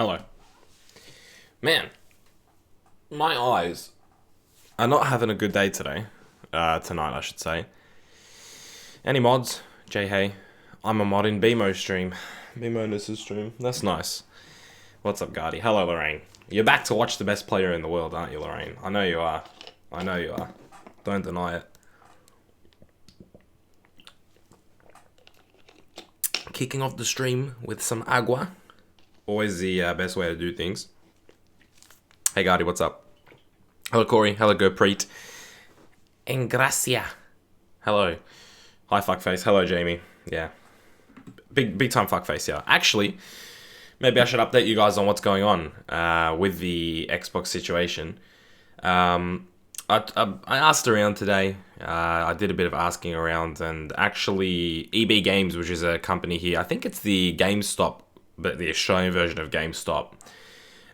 Hello. Man, my eyes are not having a good day today. Tonight, I should say. Any mods? Jay, hey. I'm a mod in BMO stream. BMO stream. That's nice. What's up, Guardy? Hello, Lorraine. You're back to watch the best player in the world, aren't you, Lorraine? I know you are. I know you are. Don't deny it. Kicking off the stream with some agua. Always the best way to do things. Hey, Guardy, what's up? Hello, Corey. Hello, Gurpreet. Engracia. Hello. Hi, fuckface. Hello, Jamie. Yeah. Big time fuckface, yeah. Actually, maybe I should update you guys on what's going on with the Xbox situation. I asked around today. I did a bit of asking around, and actually, EB Games, which is a company here, I think it's the GameStop, but the Australian version of GameStop.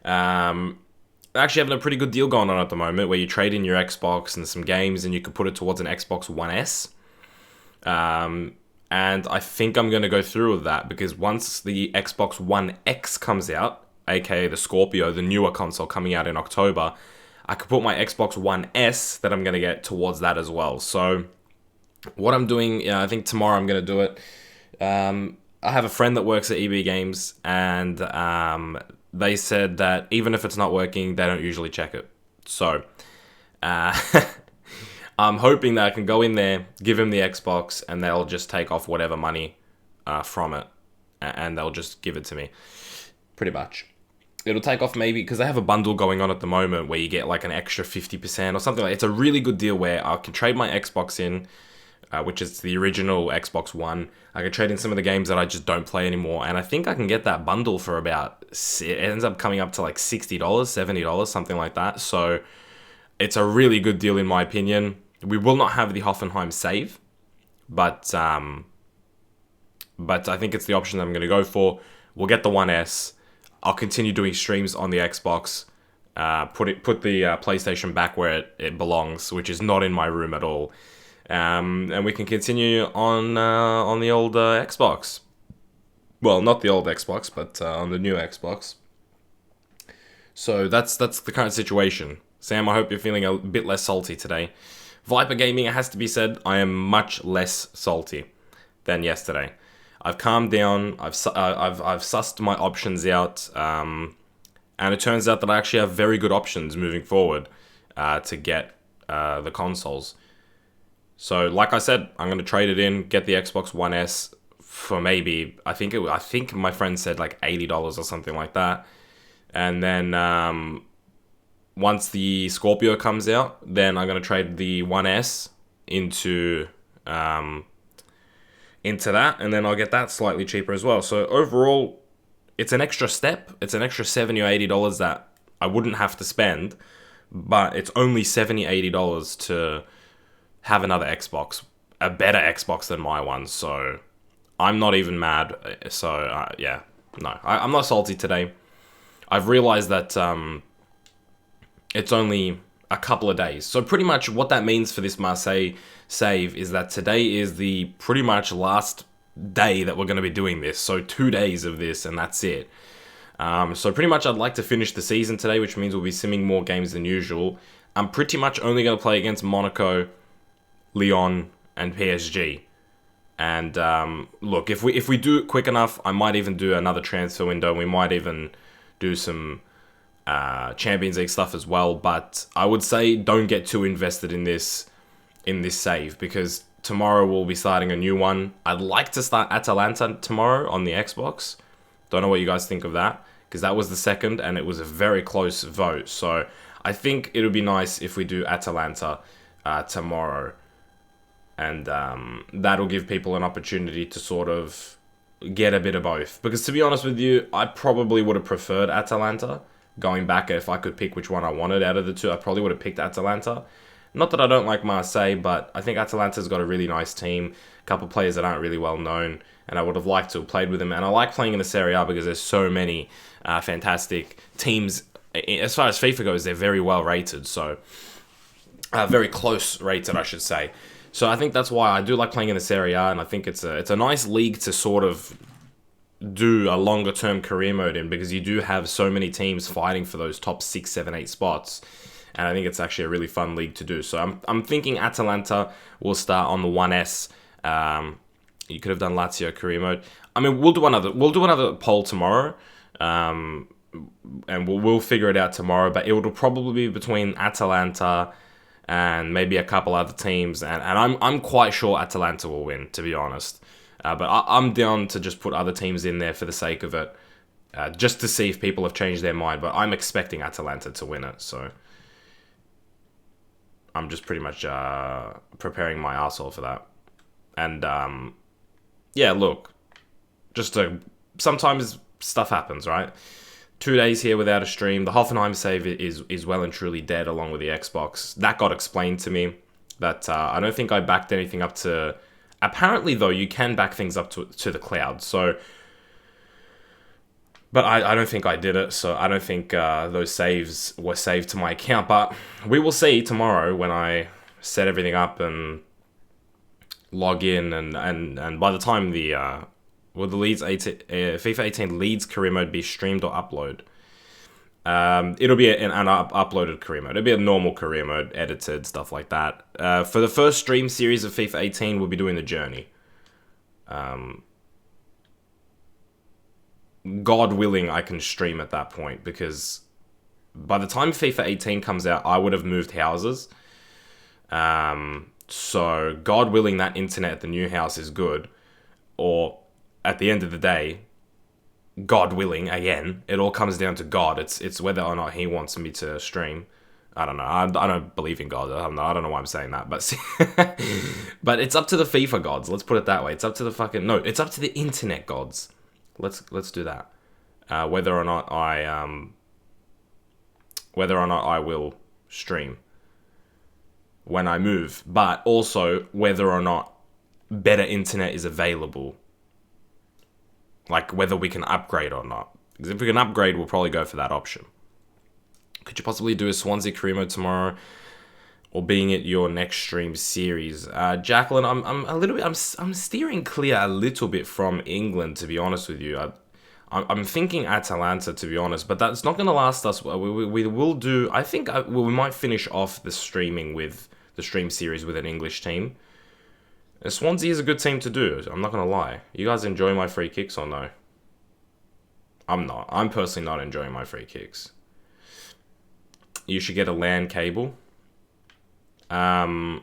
They're actually having a pretty good deal going on at the moment, where you trade in your Xbox and some games, and you could put it towards an Xbox One S. And I think I'm going to go through with that, because once the Xbox One X comes out, aka the Scorpio, the newer console coming out in October, I could put my Xbox One S that I'm going to get towards that as well. So what I'm doing, I think tomorrow I'm going to do it. I have a friend that works at EB Games, and they said that even if it's not working, they don't usually check it. So I'm hoping that I can go in there, give him the Xbox, and they'll just take off whatever money from it, and they'll just give it to me. Pretty much. It'll take off maybe, because they have a bundle going on at the moment where you get like an extra 50% or something like that. It's a really good deal where I can trade my Xbox in, which is the original Xbox One. I can trade in some of the games that I just don't play anymore, and I think I can get that bundle for about, it ends up coming up to like $60, $70, something like that. So it's a really good deal in my opinion. We will not have the Hoffenheim save, but I think it's the option that I'm going to go for. We'll get the One S. I'll continue doing streams on the Xbox. Put the PlayStation back where it belongs, which is not in my room at all. And we can continue on the old Xbox. Well, not the old Xbox, but on the new Xbox. So that's the current situation. Sam, I hope you're feeling a bit less salty today. Viper Gaming, it has to be said, I am much less salty than yesterday. I've calmed down. I've sussed my options out, and it turns out that I actually have very good options moving forward to get the consoles. So, like I said, I'm going to trade it in, get the Xbox One S for maybe, I think my friend said like $80 or something like that. And then once the Scorpio comes out, then I'm going to trade the One S into that, and then I'll get that slightly cheaper as well. So overall, it's an extra step. It's an extra $70 or $80 that I wouldn't have to spend, but it's only $70, $80 to have another Xbox, a better Xbox than my one. So I'm not even mad. So yeah, no, I'm not salty today. I've realized that it's only a couple of days. So pretty much what that means for this Marseille save is that today is the pretty much last day that we're going to be doing this. So 2 days of this, and that's it. So pretty much I'd like to finish the season today, which means we'll be simming more games than usual. I'm pretty much only going to play against Monaco, Lyon, and PSG. And look, if we do it quick enough, I might even do another transfer window. We might even do some Champions League stuff as well. But I would say don't get too invested in this save, because tomorrow we'll be starting a new one. I'd like to start Atalanta tomorrow on the Xbox. Don't know what you guys think of that, because that was the second and it was a very close vote. So I think it would be nice if we do Atalanta tomorrow, and that'll give people an opportunity to sort of get a bit of both. Because to be honest with you, I probably would have preferred Atalanta. Going back, if I could pick which one I wanted out of the two, I probably would have picked Atalanta. Not that I don't like Marseille, but I think Atalanta's got a really nice team, a couple of players that aren't really well known, and I would have liked to have played with them. And I like playing in the Serie A because there's so many fantastic teams. As far as FIFA goes, they're very well rated, so very close rated, I should say. So I think that's why I do like playing in the Serie A, and I think it's a nice league to sort of do a longer term career mode in, because you do have so many teams fighting for those top 6, 7, 8 spots. And I think it's actually a really fun league to do. So I'm thinking Atalanta will start on the 1S. You could have done Lazio career mode. I mean, we'll do another poll tomorrow. And we'll figure it out tomorrow, but it will probably be between Atalanta and maybe a couple other teams, and I'm quite sure Atalanta will win, to be honest. But I'm down to just put other teams in there for the sake of it, just to see if people have changed their mind. But I'm expecting Atalanta to win it, so I'm just pretty much preparing my arsehole for that. And yeah, look, sometimes stuff happens, right? 2 days here without a stream. The Hoffenheim save is well and truly dead, along with the Xbox. That got explained to me. That I don't think I backed anything up to... Apparently, though, you can back things up to the cloud. So, but I don't think I did it. So I don't think those saves were saved to my account. But we will see tomorrow when I set everything up and log in. And by the time will the FIFA 18 Leeds career mode be streamed or upload? It'll be an uploaded career mode. It'll be a normal career mode, edited, stuff like that. For the first stream series of FIFA 18, we'll be doing the journey. God willing, I can stream at that point, because by the time FIFA 18 comes out, I would have moved houses. So God willing, that internet at the new house is good. Or at the end of the day, God willing, again, it all comes down to God. It's whether or not he wants me to stream. I don't know. I don't believe in God. I don't know why I'm saying that. But but it's up to the FIFA gods. Let's put it that way. It's up to the no, it's up to the internet gods. Let's do that. Whether or not I will stream when I move, but also whether or not better internet is available. Like whether we can upgrade or not. Because if we can upgrade, we'll probably go for that option. Could you possibly do a Swansea career mode tomorrow, or being it your next stream series? Jacqueline, I'm steering clear a little bit from England, to be honest with you. I'm thinking Atalanta, to be honest, but that's not going to last us. We will do. I think we might finish off the stream series with an English team. Swansea is a good team to do. I'm not going to lie. You guys enjoy my free kicks or no? I'm not. I'm personally not enjoying my free kicks. You should get a LAN cable. If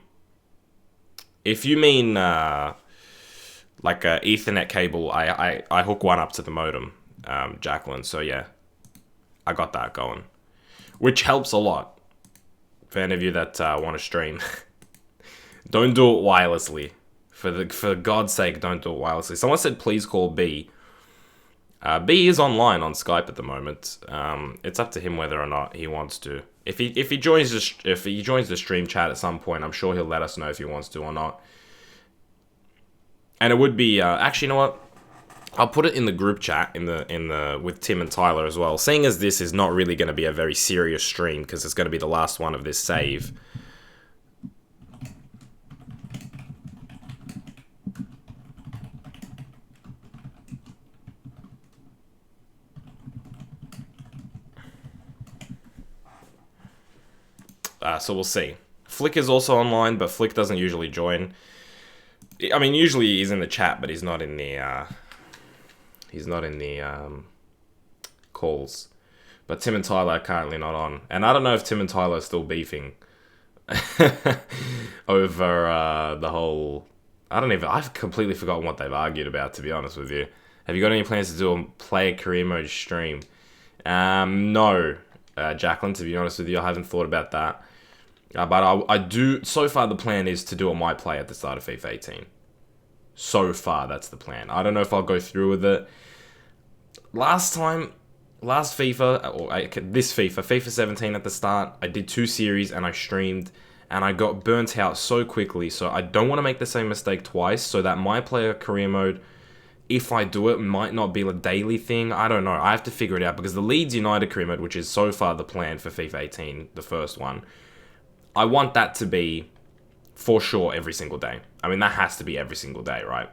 you mean like a Ethernet cable, I hook one up to the modem, Jacqueline. So yeah, I got that going, which helps a lot. For any of you that want to stream, don't do it wirelessly. For God's sake, don't do it wirelessly. Someone said please call B. B is online on Skype at the moment. It's up to him whether or not he wants to. If he joins the stream chat at some point, I'm sure he'll let us know if he wants to or not. And it would be actually, you know what? I'll put it in the group chat with Tim and Tyler as well. Seeing as this is not really going to be a very serious stream, because it's going to be the last one of this save. So we'll see. Flick is also online, but Flick doesn't usually join. I mean, usually he's in the chat, but he's not in the calls. But Tim and Tyler are currently not on, and I don't know if Tim and Tyler are still beefing over the whole. I've completely forgotten what they've argued about, to be honest with you. Have you got any plans to do a player career mode stream? No, Jacqueline. To be honest with you, I haven't thought about that. But I do. So far, the plan is to do a my play at the start of FIFA 18. So far, that's the plan. I don't know if I'll go through with it. Last FIFA, FIFA 17 at the start, I did 2 series and I streamed, and I got burnt out so quickly. So I don't want to make the same mistake twice. So that my player career mode, if I do it, might not be a daily thing. I don't know. I have to figure it out, because the Leeds United career mode, which is so far the plan for FIFA 18, the first one, I want that to be for sure every single day. I mean, that has to be every single day, right?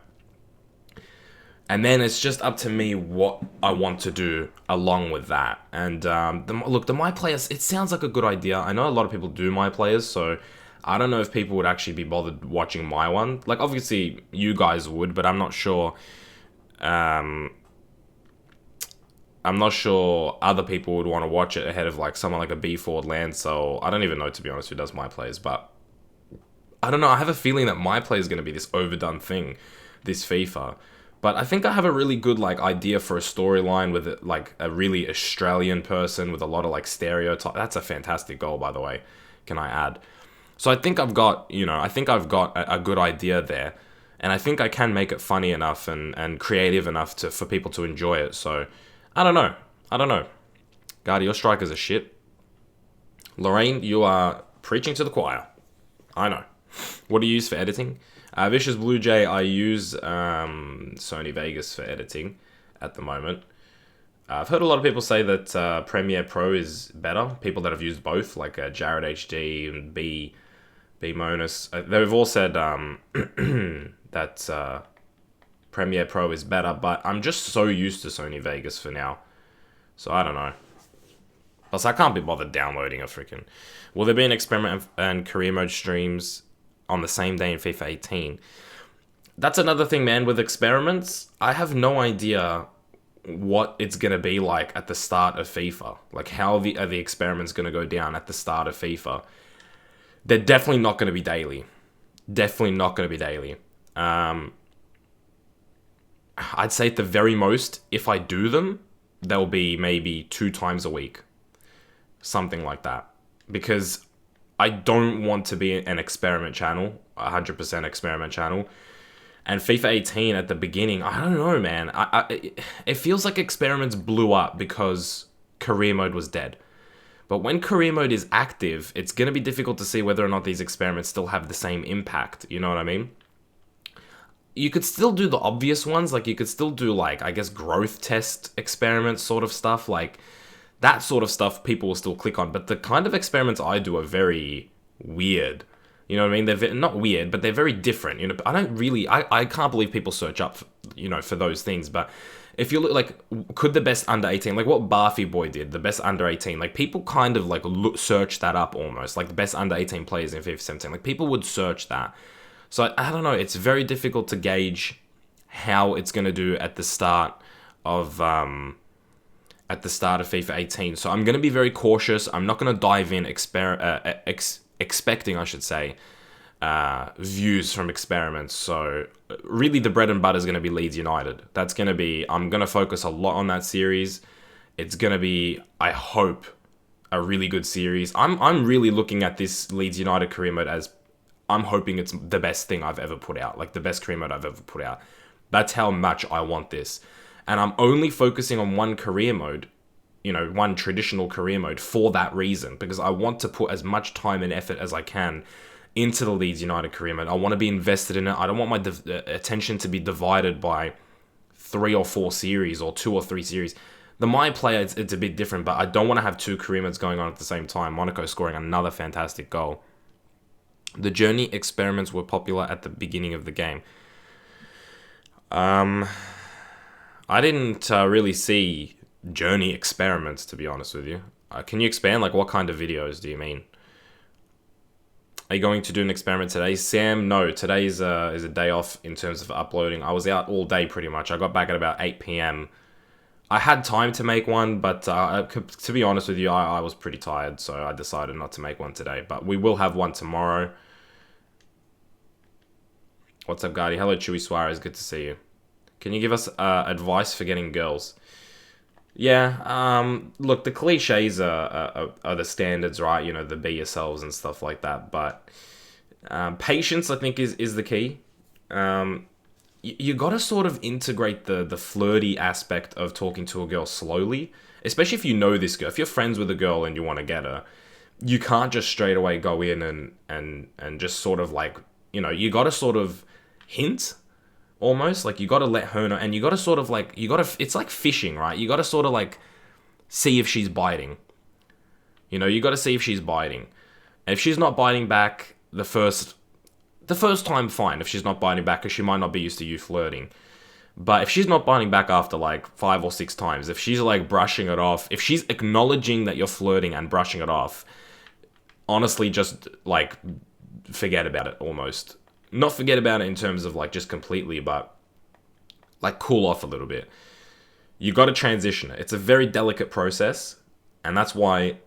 And then it's just up to me what I want to do along with that. And the My Players, it sounds like a good idea. I know a lot of people do My Players, so I don't know if people would actually be bothered watching my one. Like, obviously, you guys would, but I'm not sure. I'm not sure other people would want to watch it ahead of like someone like a B Ford Lancel. I don't even know, to be honest, who does My Players, but I don't know. I have a feeling that My Play is going to be this overdone thing, this FIFA. But I think I have a really good like idea for a storyline with like a really Australian person with a lot of like stereotypes. That's a fantastic goal, by the way. Can I add? So I think I've got, a good idea there. And I think I can make it funny enough and creative enough for people to enjoy it. So I don't know. Guardy, your strikers are shit. Lorraine, you are preaching to the choir. I know. What do you use for editing? Vicious Blue Jay, I use Sony Vegas for editing at the moment. I've heard a lot of people say that Premiere Pro is better. People that have used both, like Jared HD and B Monus, they've all said that Premiere Pro is better, but I'm just so used to Sony Vegas for now. So I don't know. Plus, I can't be bothered downloading a freaking... Will there be an experiment and career mode streams on the same day in FIFA 18? That's another thing, man, with experiments. I have no idea what it's going to be like at the start of FIFA. Like, how are the experiments going to go down at the start of FIFA? They're definitely not going to be daily. Definitely not going to be daily. I'd say at the very most, if I do them, they'll be maybe 2 times a week. Something like that. Because I don't want to be an experiment channel, 100% experiment channel. And FIFA 18 at the beginning, I don't know, man. It feels like experiments blew up because career mode was dead. But when career mode is active, it's going to be difficult to see whether or not these experiments still have the same impact. You know what I mean? You could still do the obvious ones. Like, you could still do, like, I guess, growth test experiments sort of stuff. Like, that sort of stuff people will still click on. But the kind of experiments I do are very weird. You know what I mean? They're not weird, but they're very different. You know, I can't believe people search up, for those things. But if you look, like, could the best under 18, like what Barfy Boy did, the best under 18, like, people kind of, like, search that up almost. Like, the best under 18 players in FIFA 17. Like, people would search that. So, I don't know. It's very difficult to gauge how it's going to do at the start of FIFA 18. So, I'm going to be very cautious. I'm not going to dive in expecting, I should say, views from experiments. So really the bread and butter is going to be Leeds United. I'm going to focus a lot on that series. It's going to be, I hope, a really good series. I'm really looking at this Leeds United career mode as, I'm hoping it's the best thing I've ever put out. Like, the best career mode I've ever put out. That's how much I want this. And I'm only focusing on one career mode, one traditional career mode for that reason, because I want to put as much time and effort as I can into the Leeds United career mode. I want to be invested in it. I don't want my attention to be divided by 3 or 4 series or 2 or 3 series. The My Player, it's a bit different, but I don't want to have 2 career modes going on at the same time. Monaco scoring another fantastic goal. The journey experiments were popular at the beginning of the game. I didn't really see journey experiments, to be honest with you. Can you expand? Like, what kind of videos do you mean? Are you going to do an experiment today? Sam, no. Today is a day off in terms of uploading. I was out all day pretty much. I got back at about 8 p.m. I had time to make one, but to be honest with you, I was pretty tired, so I decided not to make one today. But we will have one tomorrow. What's up, Guardy? Hello, Chewy Suarez. Good to see you. Can you give us advice for getting girls? Yeah, look, the cliches are the standards, right? The be yourselves and stuff like that. But patience, I think, is the key. You got to sort of integrate the flirty aspect of talking to a girl slowly, especially if you know this girl. If you're friends with a girl and you want to get her, you can't just straight away go in and just sort of like, you got to sort of hint. Almost, like, you got to let her know, and you got to sort of, like, it's like fishing, right? You got to sort of, like, see if she's biting. You got to see if she's biting. And if she's not biting back the first time, fine. If she's not biting back, because she might not be used to you flirting. But if she's not biting back after like 5 or 6 times, if she's like brushing it off, if she's acknowledging that you're flirting and brushing it off, honestly, just like forget about it almost. Not forget about it in terms of like just completely, but like cool off a little bit. You got to transition it. It's a very delicate process, and that's why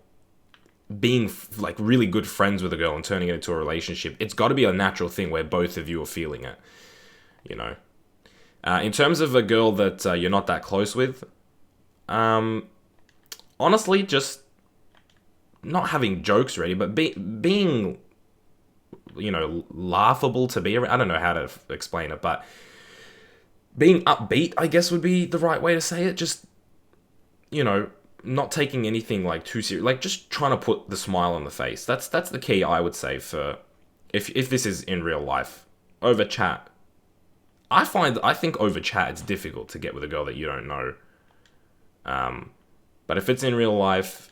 being like really good friends with a girl and turning it into a relationship, it's got to be a natural thing where both of you are feeling it, you know. In terms of a girl that you're not that close with, honestly, just not having jokes ready, but being, you know, laughable to be around. I don't know how to explain it, but being upbeat, I guess, would be the right way to say it. Just, you know, not taking anything like too serious, like just trying to put the smile on the face. That's the key, I would say, for if this is in real life. Over chat, I think over chat it's difficult to get with a girl that you don't know. But if it's in real life,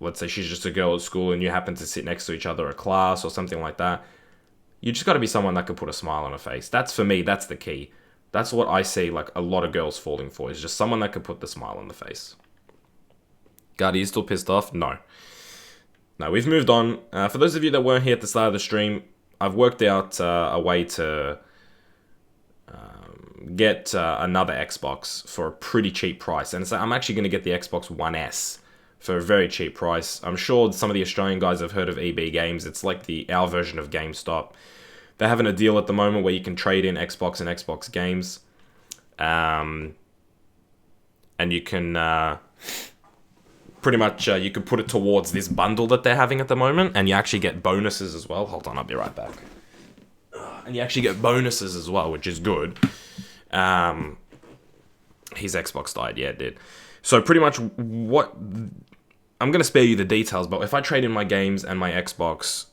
let's say she's just a girl at school and you happen to sit next to each other at class or something like that, you just got to be someone that can put a smile on her face. That's, for me, that's the key. That's what I see like a lot of girls falling for, is just someone that can put the smile on the face. God, are you still pissed off? No. No, we've moved on. For those of you that weren't here at the start of the stream, I've worked out a way to get another Xbox for a pretty cheap price. And so I'm actually going to get the Xbox One S for a very cheap price. I'm sure some of the Australian guys have heard of EB Games. It's like our version of GameStop. They're having a deal at the moment where you can trade in Xbox and Xbox games. And you can pretty much, you can put it towards this bundle that they're having at the moment. And you actually get bonuses as well. Hold on, I'll be right back. And you actually get bonuses as well, which is good. His Xbox died. Yeah, it did. So pretty much what... I'm going to spare you the details, but if I trade in my games and my Xbox,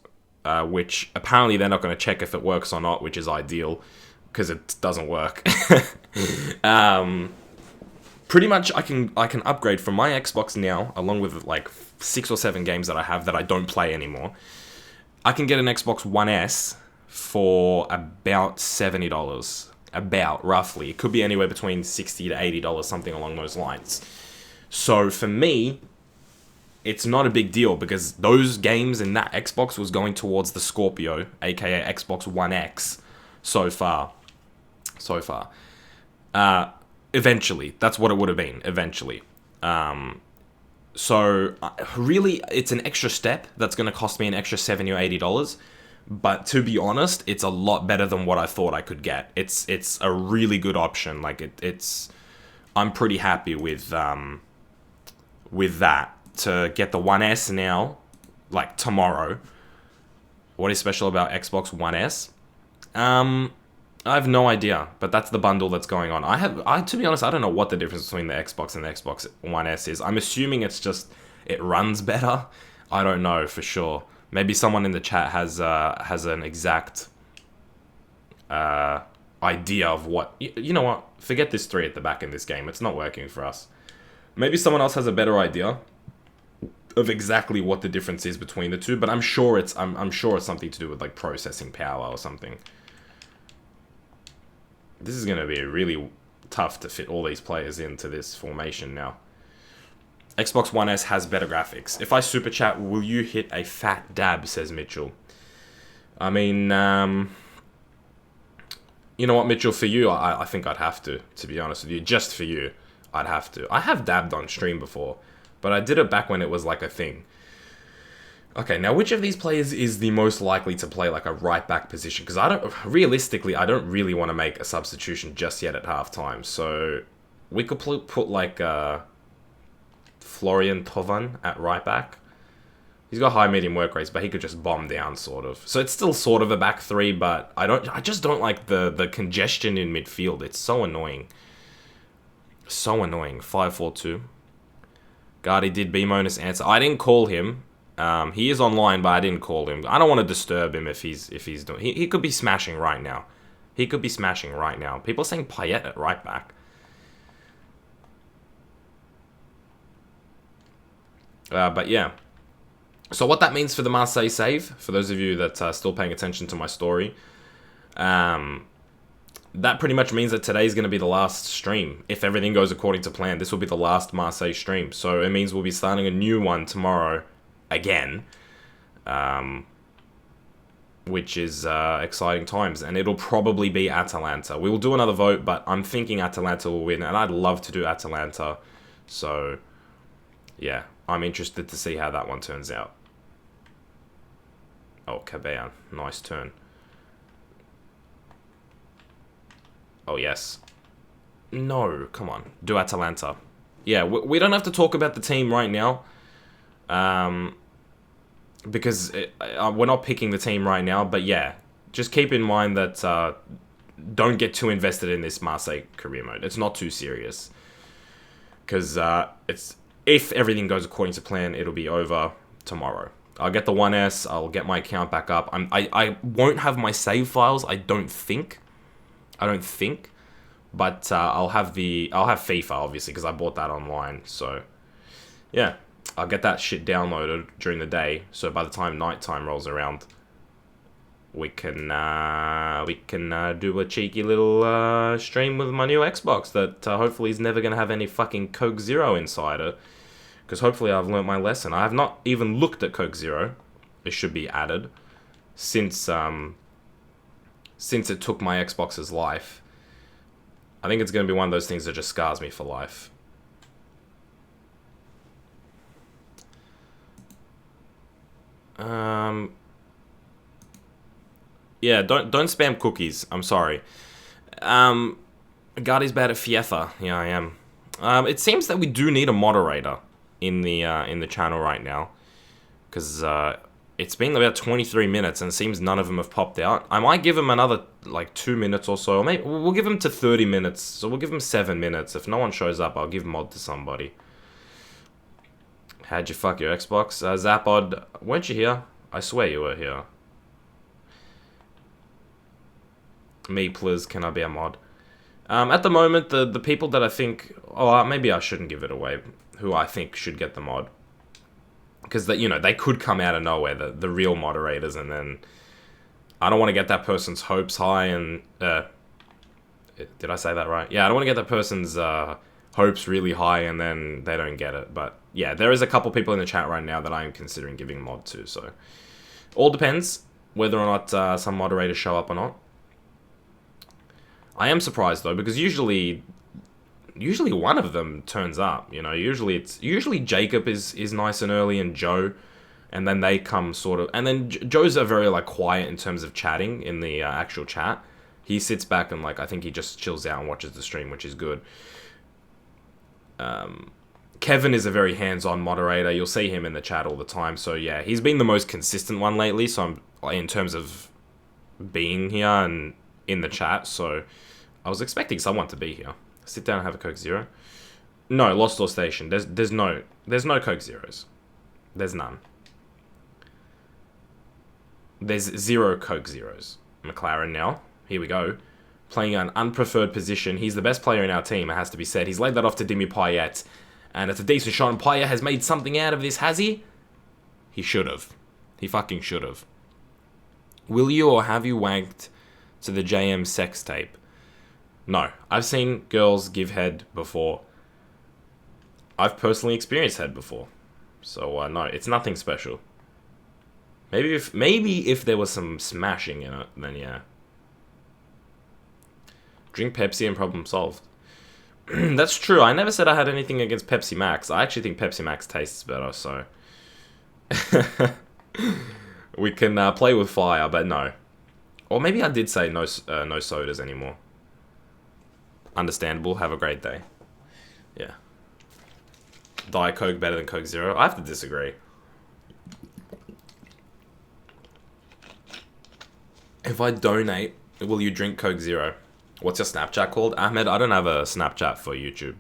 which apparently they're not going to check if it works or not, which is ideal, because it doesn't work. Pretty much I can upgrade from my Xbox now, along with like 6 or 7 games that I have that I don't play anymore. I can get an Xbox One S for about $70. About, roughly. It could be anywhere between $60 to $80, something along those lines. So for me, it's not a big deal, because those games in that Xbox was going towards the Scorpio, aka Xbox One X, so far. Eventually. That's what it would have been, eventually. So, really, it's an extra step that's going to cost me an extra $70 or $80. But to be honest, it's a lot better than what I thought I could get. It's a really good option. Like, I'm pretty happy with that. To get the One S now, like tomorrow. What is special about Xbox One S? I have no idea, but that's the bundle that's going on. To be honest, I don't know what the difference between the Xbox and the Xbox One S is. I'm assuming it's just, it runs better. I don't know for sure. Maybe someone in the chat has an exact idea of what... You know what? Forget this 3 at the back in this game. It's not working for us. Maybe someone else has a better idea of exactly what the difference is between the two, but I'm sure it's something to do with like processing power or something. This is going to be really tough to fit all these players into this formation now. Xbox One S has better graphics. If I super chat, will you hit a fat dab, says Mitchell. I mean, you know what, Mitchell, for you, I think I'd have to be honest with you. Just for you, I'd have to. I have dabbed on stream before, but I did it back when it was like a thing. Okay, now which of these players is the most likely to play like a right back position? Because realistically, I don't really want to make a substitution just yet at halftime. So we could put like Florian Tovan at right back. He's got high medium work rates, but he could just bomb down sort of. So it's still sort of a back 3, but I just don't like the congestion in midfield. It's so annoying. So annoying. 5-4-2. Guardy did B-bonus answer. I didn't call him. He is online, but I didn't call him. I don't want to disturb him if he's doing... He could be smashing right now. People are saying Payet at right back. But yeah. So what that means for the Marseille save, for those of you that are still paying attention to my story, that pretty much means that today's going to be the last stream. If everything goes according to plan, this will be the last Marseille stream. So it means we'll be starting a new one tomorrow again. Which is exciting times. And it'll probably be Atalanta. We will do another vote, but I'm thinking Atalanta will win. And I'd love to do Atalanta. So, yeah. I'm interested to see how that one turns out. Oh, Cabello. Nice turn. Oh, yes. No, come on. Do Atalanta. Yeah, we don't have to talk about the team right now. Because we're not picking the team right now. But yeah, just keep in mind that don't get too invested in this Marseille career mode. It's not too serious. Because it's if everything goes according to plan, it'll be over tomorrow. I'll get the 1S. I'll get my account back up. I won't have my save files. I don't think. But I'll have FIFA obviously because I bought that online. So yeah, I'll get that shit downloaded during the day. So by the time nighttime rolls around, we can do a cheeky little stream with my new Xbox that hopefully is never gonna have any fucking Coke Zero inside it. Because hopefully I've learnt my lesson. I have not even looked at Coke Zero. It should be added since it took my Xbox's life. I think it's going to be one of those things that just scars me for life. Yeah, don't spam cookies. I'm sorry. Gardy's bad at FIFA. Yeah, I am. It seems that we do need a moderator in the channel right now, because it's been about 23 minutes and it seems none of them have popped out. I might give them another like 2 minutes or so. Or maybe we'll give them to 30 minutes. So we'll give them 7 minutes. If no one shows up, I'll give mod to somebody. How'd you fuck your Xbox? Zapod, weren't you here? I swear you were here. Me, please, can I be a mod? At the moment, the people that I think... Oh, maybe I shouldn't give it away. Who I think should get the mod. Because, they could come out of nowhere, the real moderators, and then... I don't want to get that person's hopes high and... did I say that right? Yeah, I don't want to get that person's hopes really high and then they don't get it. But, yeah, there is a couple people in the chat right now that I am considering giving a mod to, so... All depends whether or not some moderators show up or not. I am surprised, though, because usually one of them turns up, Usually Jacob is nice and early and Joe, and then they come sort of... And then Joe's are very, quiet in terms of chatting in the actual chat. He sits back and, I think he just chills out and watches the stream, which is good. Kevin is a very hands-on moderator. You'll see him in the chat all the time. So, yeah, he's been the most consistent one lately, so in terms of being here and in the chat, so... I was expecting someone to be here. Sit down and have a Coke Zero. No, Lost Door Station. There's no Coke Zeros. There's none. There's 0 Coke Zeros. McLaren now. Here we go. Playing an unpreferred position. He's the best player in our team, it has to be said. He's laid that off to Dimi Payet. And it's a decent shot, and Payet has made something out of this, has he? He should have. He fucking should have. Will you or have you wanked to the JM sex tape? No, I've seen girls give head before. I've personally experienced head before. So, no, it's nothing special. Maybe if there was some smashing in it, then yeah. Drink Pepsi and problem solved. That's true, I never said I had anything against Pepsi Max. I actually think Pepsi Max tastes better, so... we can play with fire, but no. Or maybe I did say no sodas anymore. Understandable. Have a great day. Yeah. Diet Coke better than Coke Zero? I have to disagree. If I donate, will you drink Coke Zero? What's your Snapchat called? Ahmed, I don't have a Snapchat for YouTube.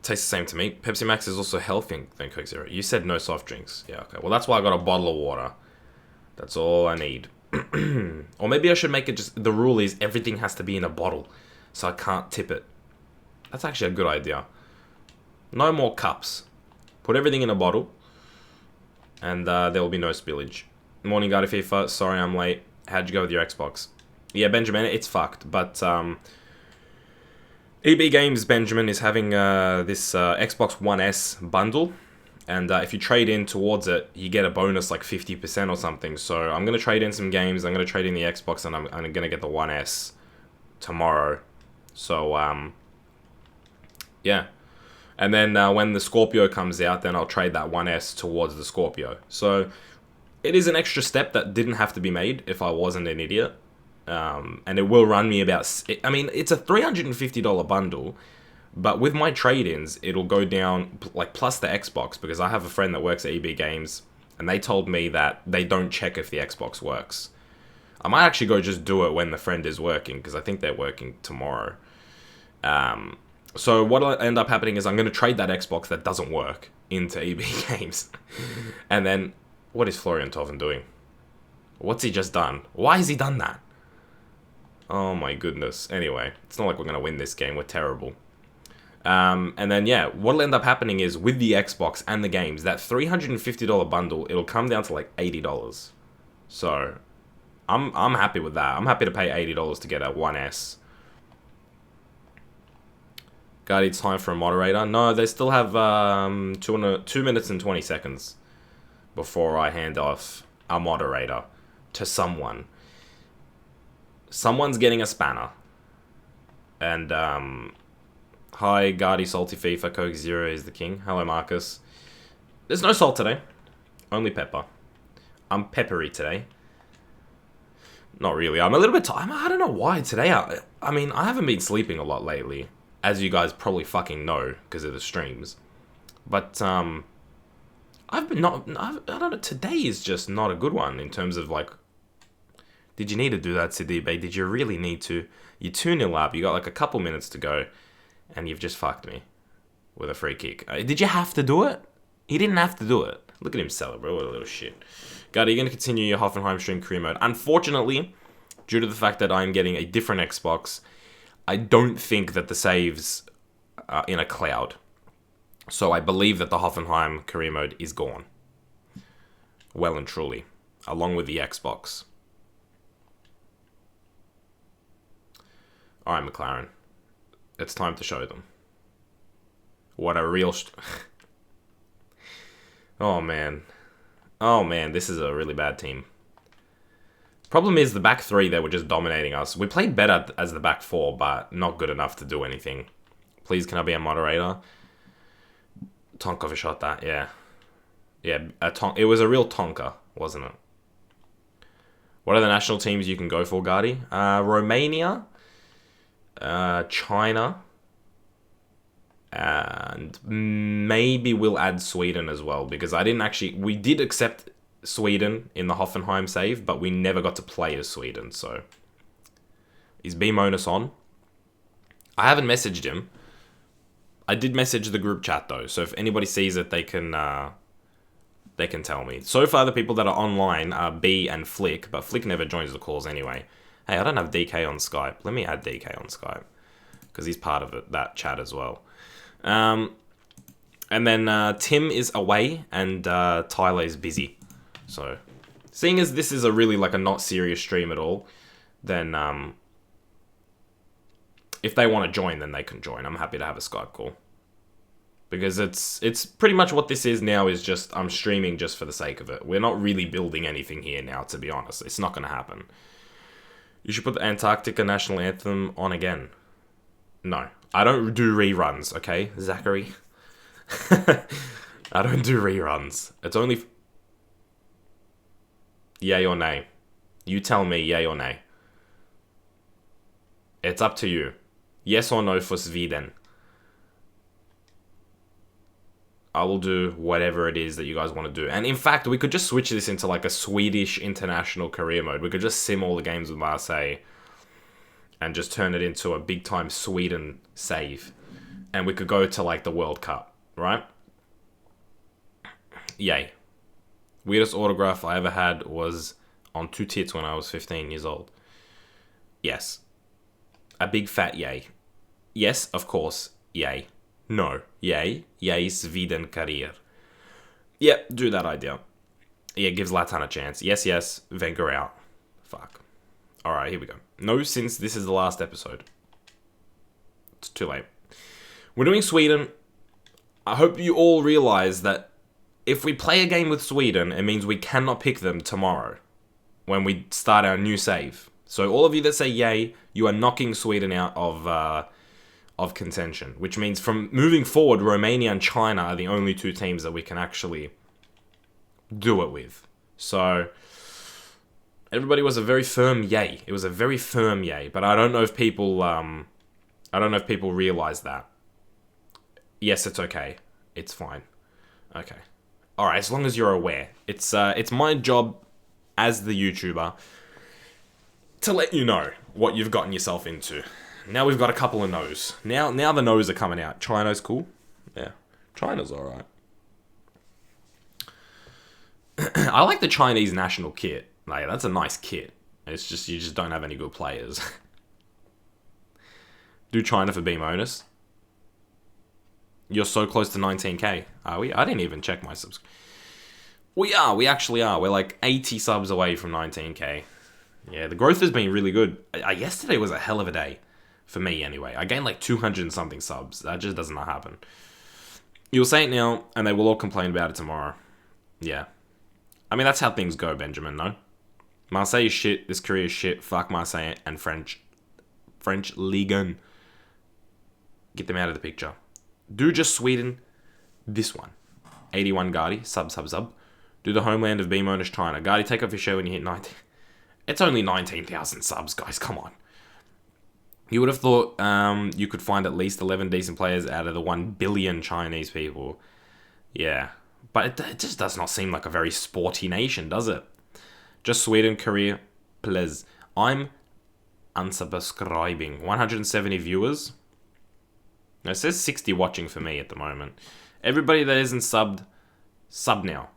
Tastes the same to me. Pepsi Max is also healthier than Coke Zero. You said no soft drinks. Yeah, okay. Well, that's why I got a bottle of water. That's all I need. Or maybe I should make it just... The rule is everything has to be in a bottle, so I can't tip it. That's actually a good idea. No more cups. Put everything in a bottle, and there will be no spillage. Morning, Guardy FIFA. Sorry I'm late. How'd you go with your Xbox? Yeah, Benjamin, it's fucked. But EB Games Benjamin is having this Xbox One S bundle. And if you trade in towards it, you get a bonus like 50% or something. So I'm going to trade in some games. I'm going to trade in the Xbox, and I'm going to get the One S tomorrow. So, yeah. And then when the Scorpio comes out, then I'll trade that 1S towards the Scorpio. So it is an extra step that didn't have to be made if I wasn't an idiot. And it will run me about... I mean, it's a $350 bundle, but with my trade-ins, it'll go down, like, plus the Xbox, because I have a friend that works at EB Games, and they told me that they don't check if the Xbox works. I might actually go just do it when the friend is working, because I think they're working tomorrow. So what'll end up happening is I'm going to trade that Xbox that doesn't work into EB Games. And then, what is Florian Toven doing? What's he just done? Why has he done that? Oh my goodness. Anyway, it's not like we're going to win this game. We're terrible. And then, yeah, what'll end up happening is with the Xbox and the games, that $350 bundle, it'll come down to like $80. So, I'm happy with that. I'm happy to pay $80 to get a 1S. God, it's time for a moderator. No, they still have 2 minutes and 20 seconds before I hand off a moderator to someone. Someone's getting a spanner. And, hi, Guardy, Salty FIFA, Coke Zero is the king. Hello, Marcus. There's no salt today. Only pepper. I'm peppery today. Not really. I'm a little bit tired. I don't know why today. I mean, I haven't been sleeping a lot lately, as you guys probably fucking know because of the streams. But I've been not. I don't know. Today is just not a good one in terms of like. Did you need to do that, Sidibe? Did you really need to? You're 2-0 up. You got like a couple minutes to go, and you've just fucked me with a free kick. Did you have to do it? He didn't have to do it. Look at him celebrate. What a little shit. God, are you going to continue your Hoffenheim stream career mode? Unfortunately, due to the fact that I'm getting a different Xbox, I don't think that the saves are in a cloud. So I believe that the Hoffenheim career mode is gone. Well and truly. Along with the Xbox. Alright, McLaren. It's time to show them. What a real... Oh, man. Oh, man, this is a really bad team. Problem is, the back three, they were just dominating us. We played better as the back four, but not good enough to do anything. Please, can I be a moderator? Tonka shot that, yeah. Yeah, it was a real Tonka, wasn't it? What are the national teams you can go for, Guardy? Romania, China, and maybe we'll add Sweden as well, because we did accept Sweden in the Hoffenheim save, but we never got to play as Sweden, so. Is B-Monus on? I haven't messaged him. I did message the group chat though, so if anybody sees it, they can tell me. So far, the people that are online are B and Flick, but Flick never joins the calls anyway. Hey, I don't have DK on Skype. Let me add DK on Skype, because he's part of that chat as well. And then Tim is away, and Tyler is busy. So, seeing as this is a really like a not serious stream at all, then if they want to join, then they can join. I'm happy to have a Skype call. Because it's pretty much what this is now, is just I'm streaming just for the sake of it. We're not really building anything here now, to be honest. It's not going to happen. You should put the Antarctica National Anthem on again. No. I don't do reruns, okay, Zachary? I don't do reruns. It's only... Yay or nay? You tell me yay or nay. It's up to you. Yes or no for Sweden. I will do whatever it is that you guys want to do. And in fact, we could just switch this into like a Swedish international career mode. We could just sim all the games with Marseille and just turn it into a big time Sweden save. And we could go to like the World Cup, right? Yay. Weirdest autograph I ever had was on 2 tits when I was 15 years old. Yes. A big fat yay. Yes, of course, yay. No, yay. Yay, Sweden career. Yeah, do that idea. Yeah, gives Latan a chance. Yes, yes, Wenger out. Fuck. Alright, here we go. No, since this is the last episode. It's too late. We're doing Sweden. I hope you all realize that if we play a game with Sweden, it means we cannot pick them tomorrow when we start our new save. So all of you that say yay, you are knocking Sweden out of contention, which means from moving forward, Romania and China are the only two teams that we can actually do it with. So everybody was a very firm yay. It was a very firm yay, but I don't know if people realize that. Yes, it's okay. It's fine. Okay. All right, as long as you're aware. It's my job as the YouTuber to let you know what you've gotten yourself into. Now we've got a couple of no's. Now the no's are coming out. China's cool. Yeah. China's all right. I like the Chinese national kit. Like, that's a nice kit. It's just, you just don't have any good players. Do China for B-bonus. You're so close to 19k. Are we? I didn't even check my subs. We actually are. We're like 80 subs away from 19k. Yeah, the growth has been really good. Yesterday was a hell of a day. For me, anyway. I gained like 200 and something subs. That just does not happen. You'll say it now, and they will all complain about it tomorrow. Yeah. I mean, that's how things go, Benjamin, no? Marseille is shit. This career is shit. Fuck Marseille and French Ligue 1. Get them out of the picture. Do just Sweden. This one. 81 Gardy. Sub. Do the homeland of B-bonus China. Gardy, take off your show when you hit 19. It's only 19,000 subs, guys. Come on. You would have thought you could find at least 11 decent players out of the 1 billion Chinese people. Yeah. But it just does not seem like a very sporty nation, does it? Just Sweden, Korea, please. I'm unsubscribing. 170 viewers. It says 60 watching for me at the moment. Everybody that isn't subbed, sub now.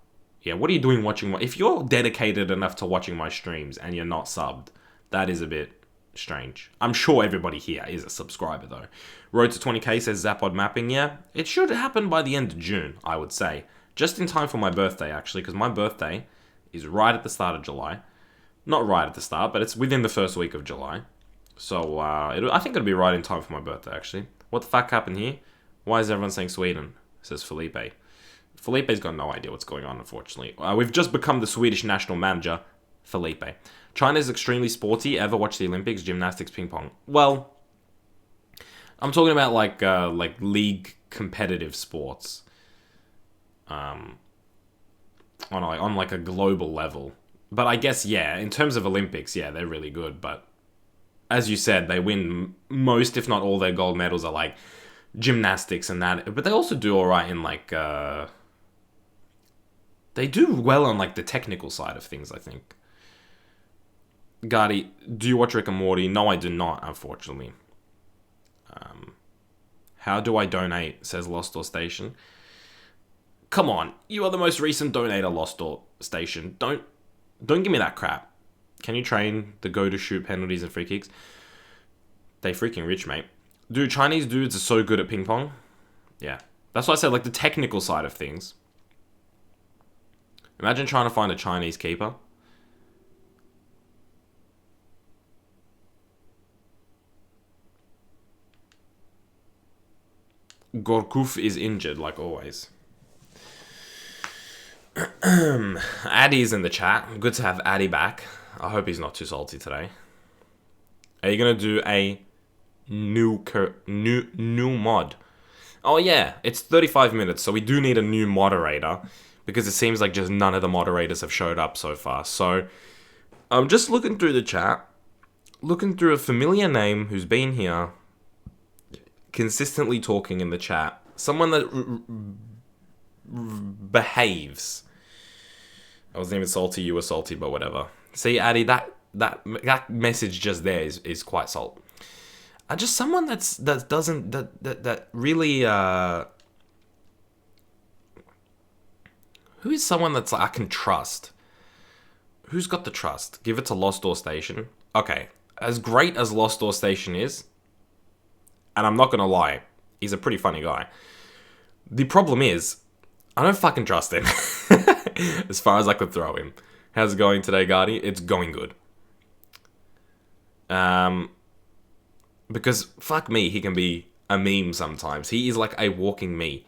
Yeah, what are you doing watching if you're dedicated enough to watching my streams and you're not subbed, that is a bit strange. I'm sure everybody here is a subscriber though. Road to 20k says Zapod mapping. Yeah, it should happen by the end of June, I would say. Just in time for my birthday, actually, because my birthday is right at the start of July. Not right at the start, but it's within the first week of July. So, I think it'll be right in time for my birthday, actually. What the fuck happened here? Why is everyone saying Sweden? Says Felipe. Felipe's got no idea what's going on, unfortunately. We've just become the Swedish national manager, Felipe. China is extremely sporty. Ever watch the Olympics? Gymnastics, ping pong. Well, I'm talking about like league competitive sports. On like a global level. But I guess, yeah, in terms of Olympics, yeah, they're really good. But as you said, they win most, if not all, their gold medals are like gymnastics and that. But they also do all right in like they do well on like the technical side of things, I think. Gardy, do you watch Rick and Morty? No, I do not, unfortunately. How do I donate? Says Lost Door Station. Come on, you are the most recent donator, Lost Door Station. Don't give me that crap. Can you train the go to shoot penalties and free kicks? They freaking rich, mate. Dude, Chinese dudes are so good at ping pong. Yeah. That's why I said, like, the technical side of things. Imagine trying to find a Chinese keeper. Gorkuf is injured, like always. Addy's in the chat. Good to have Addy back. I hope he's not too salty today. Are you going to do a new mod? Oh yeah, it's 35 minutes, so we do need a new moderator, because it seems like just none of the moderators have showed up so far. So I'm just looking through the chat, looking through a familiar name who's been here, consistently talking in the chat. Someone that behaves. I wasn't even salty, you were salty, but whatever. See, Addy, that message just there is quite salt. Just someone that really who is someone that's like I can trust? Who's got the trust? Give it to Lost Door Station. Okay, as great as Lost Door Station is, and I'm not gonna lie, he's a pretty funny guy. The problem is, I don't fucking trust him. As far as I could throw him. How's it going today, Gardy? It's going good. Um, because fuck me, he can be a meme sometimes. He is like a walking me.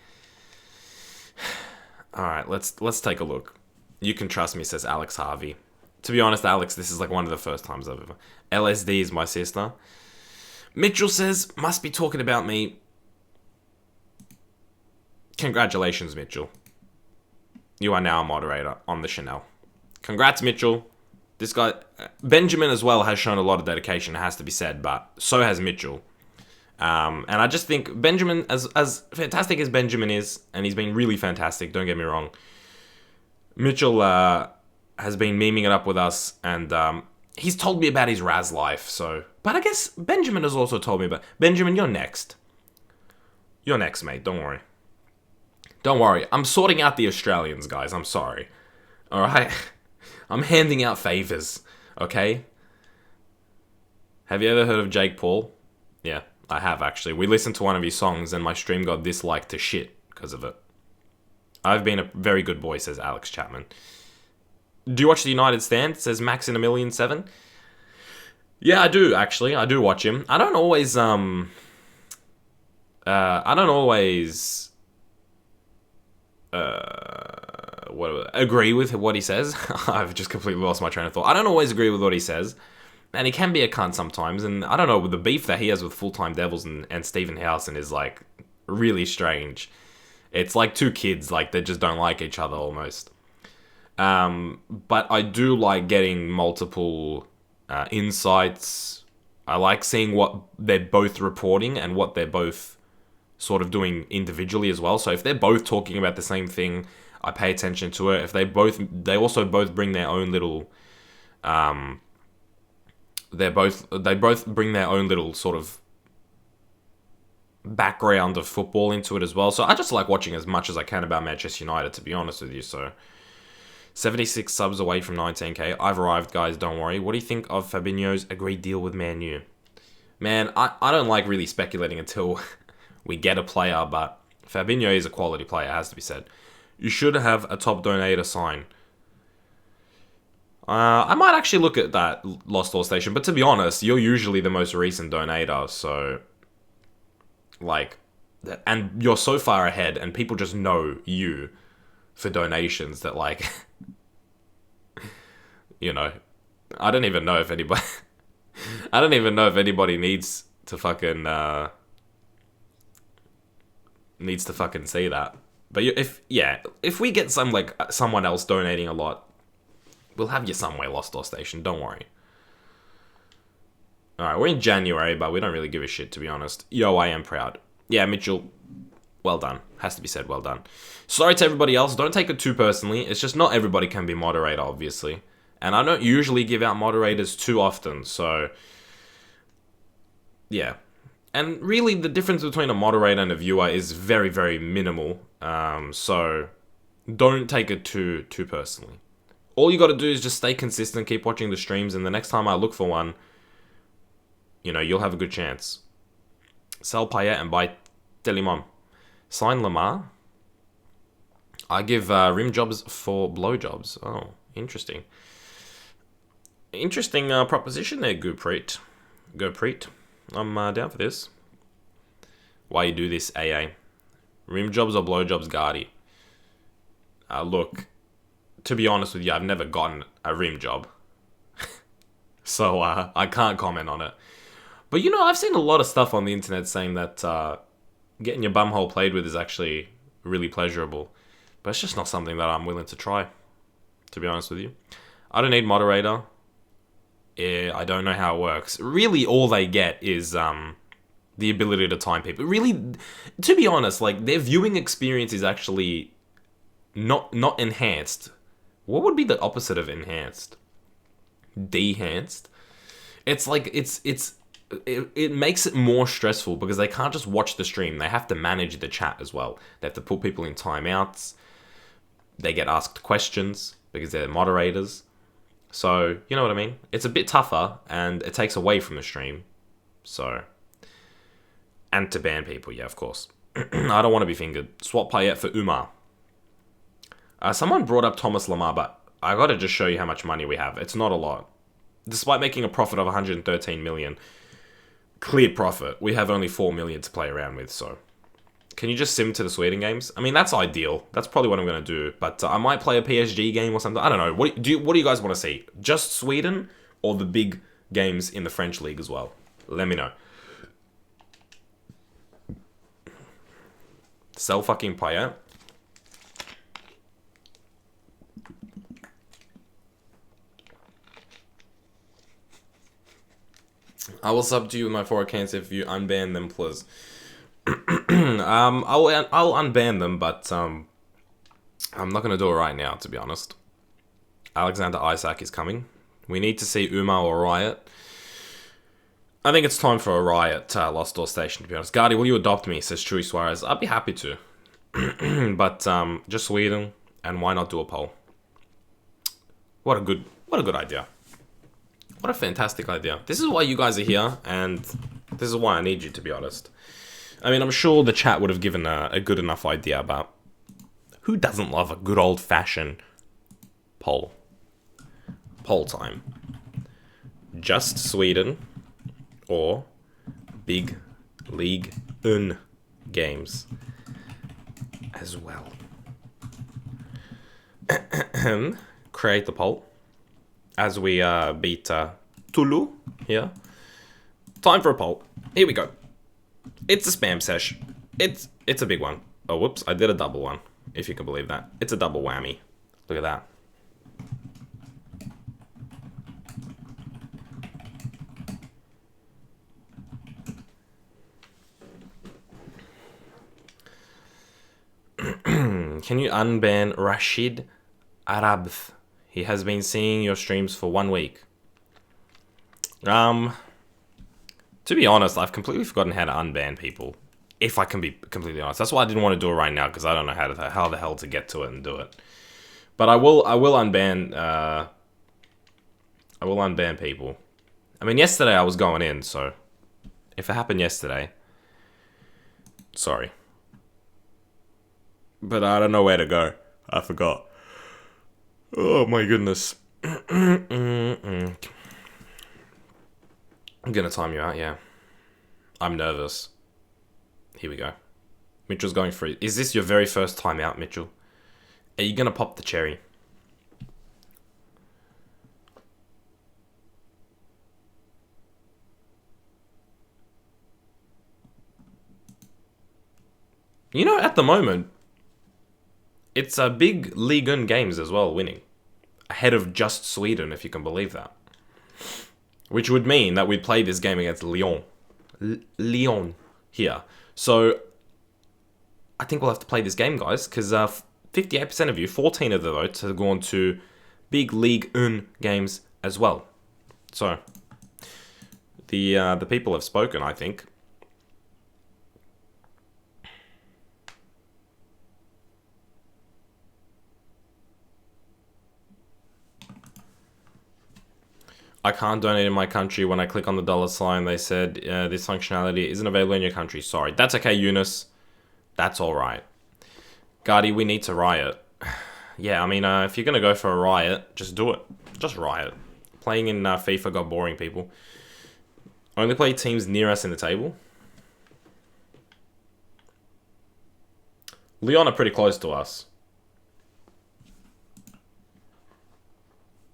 All right, let's take a look. You can trust me, says Alex Harvey. To be honest, Alex, this is like one of the first times I've ever. LSD is my sister. Mitchell says, must be talking about me. Congratulations, Mitchell. You are now a moderator on the Chanel. Congrats, Mitchell. This guy, Benjamin as well, has shown a lot of dedication, it has to be said, but so has Mitchell. And I just think Benjamin, as fantastic as Benjamin is, and he's been really fantastic, don't get me wrong, Mitchell has been memeing it up with us, and he's told me about his Raz life, so... But I guess Benjamin has also told me about... Benjamin, you're next. You're next, mate, don't worry. Don't worry, I'm sorting out the Australians, guys, I'm sorry. Alright? I'm handing out favours, okay? Have you ever heard of Jake Paul? Yeah, I have, actually. We listened to one of his songs, and my stream got disliked to shit because of it. I've been a very good boy, says Alex Chapman. Do you watch the United Stand? Says Max in a Million 7. Yeah, I do, actually. I do watch him. I don't always, agree with what he says. I've just completely lost my train of thought. I don't always agree with what he says. And he can be a cunt sometimes. And I don't know, with the beef that he has with Full-Time Devils and Stephen Howson is, like, really strange. It's like two kids, like, they just don't like each other almost. But I do like getting multiple insights. I like seeing what they're both reporting and what they're both sort of doing individually as well. So if they're both talking about the same thing, I pay attention to it. If they also both bring their own little, they both bring their own little sort of background of football into it as well. So I just like watching as much as I can about Manchester United, to be honest with you. So 76 subs away from 19k. I've arrived, guys, don't worry. What do you think of Fabinho's agreed deal with Man U? Man, I don't like really speculating until we get a player, but Fabinho is a quality player, has to be said. You should have a top donator sign. I might actually look at that Lost All Station, but to be honest, you're usually the most recent donator, so... Like... And you're so far ahead, and people just know you for donations that, like... You know... I don't even know if anybody... I don't even know if anybody needs to fucking... needs to fucking see that. But if we get someone else donating a lot, we'll have you somewhere, Lost Door Station, don't worry. Alright, we're in January, but we don't really give a shit, to be honest. Yo, I am proud. Yeah, Mitchell, well done. Has to be said, well done. Sorry to everybody else, don't take it too personally. It's just not everybody can be moderator, obviously. And I don't usually give out moderators too often, so... Yeah. And really, the difference between a moderator and a viewer is very, very minimal. So, don't take it too personally. All you got to do is just stay consistent, keep watching the streams, and the next time I look for one, you know, you'll have a good chance. Sell Payet and buy Delimon. Sign Lamar. I give rim jobs for blow jobs. Oh, interesting. Interesting proposition there, Gurpreet. I'm down for this. Why you do this, AA? Rim jobs or blow jobs, Guardy? Look, to be honest with you, I've never gotten a rim job. So, I can't comment on it. But, you know, I've seen a lot of stuff on the internet saying that getting your bumhole played with is actually really pleasurable. But it's just not something that I'm willing to try, to be honest with you. I don't need moderator. I don't know how it works. Really, all they get is the ability to time people. Really, to be honest, like, their viewing experience is actually not enhanced. What would be the opposite of enhanced? Dehanced? It's like, it makes it more stressful because they can't just watch the stream. They have to manage the chat as well. They have to put people in timeouts. They get asked questions because they're moderators. So, you know what I mean? It's a bit tougher, and it takes away from the stream. So, and to ban people, yeah, of course. I don't want to be fingered. Swap Payet for Umar. Someone brought up Thomas Lamar, but I gotta just show you how much money we have. It's not a lot. despite making a profit of 113 million, clear profit, we have only 4 million to play around with, so... Can you just sim to the Sweden games? I mean, that's ideal. That's probably what I'm going to do. But I might play a PSG game or something. I don't know. What do you guys want to see? Just Sweden or the big games in the French league as well? Let me know. Sell fucking Payet. I will sub to you with my 4 accounts if you unban them, please. I'll unban them, but I'm not gonna do it right now, to be honest. Alexander Isak is coming. We need to see Uma or Riot. I think it's time for a Riot Lost Door Station, to be honest. Guardy, will you adopt me? Says Chewy Suarez. I'd be happy to. But just Sweden, and why not do a poll? What a good idea. What a fantastic idea. This is why you guys are here, and this is why I need you, to be honest. I mean, I'm sure the chat would have given a good enough idea about who doesn't love a good old-fashioned poll. Poll time. Just Sweden or big league games as well. Create the poll as we beat Tulu here. Time for a poll. Here we go. It's a spam sesh. It's a big one. Oh, whoops. I did a double one, if you can believe that. It's a double whammy. Look at that. Can you unban Rashid Arabth? He has been seeing your streams for 1 week. To be honest, I've completely forgotten how to unban people. If I can be completely honest. That's why I didn't want to do it right now, because I don't know how the hell to get to it and do it. But I will unban people. I mean, yesterday I was going in, so if it happened yesterday, sorry. But I don't know where to go. I forgot. Oh my goodness. I'm gonna time you out, yeah. I'm nervous. Here we go. Mitchell's going free. Is this your very first time out, Mitchell? Are you gonna pop the cherry? You know, at the moment, it's a big Ligue 1 games as well winning. Ahead of just Sweden, if you can believe that. Which would mean that we'd play this game against Lyon. Lyon here. So, I think we'll have to play this game, guys, because 58% of you, 14 of the votes, have gone to big Ligue 1 games as well. So, the people have spoken, I think. I can't donate in my country. When I click on the $sign, they said this functionality isn't available in your country. Sorry. That's okay, Eunice. That's alright. Guardy, we need to riot. Yeah, I mean, if you're going to go for a riot, just do it. Just riot. Playing in FIFA got boring, people. Only play teams near us in the table. Lyon are pretty close to us.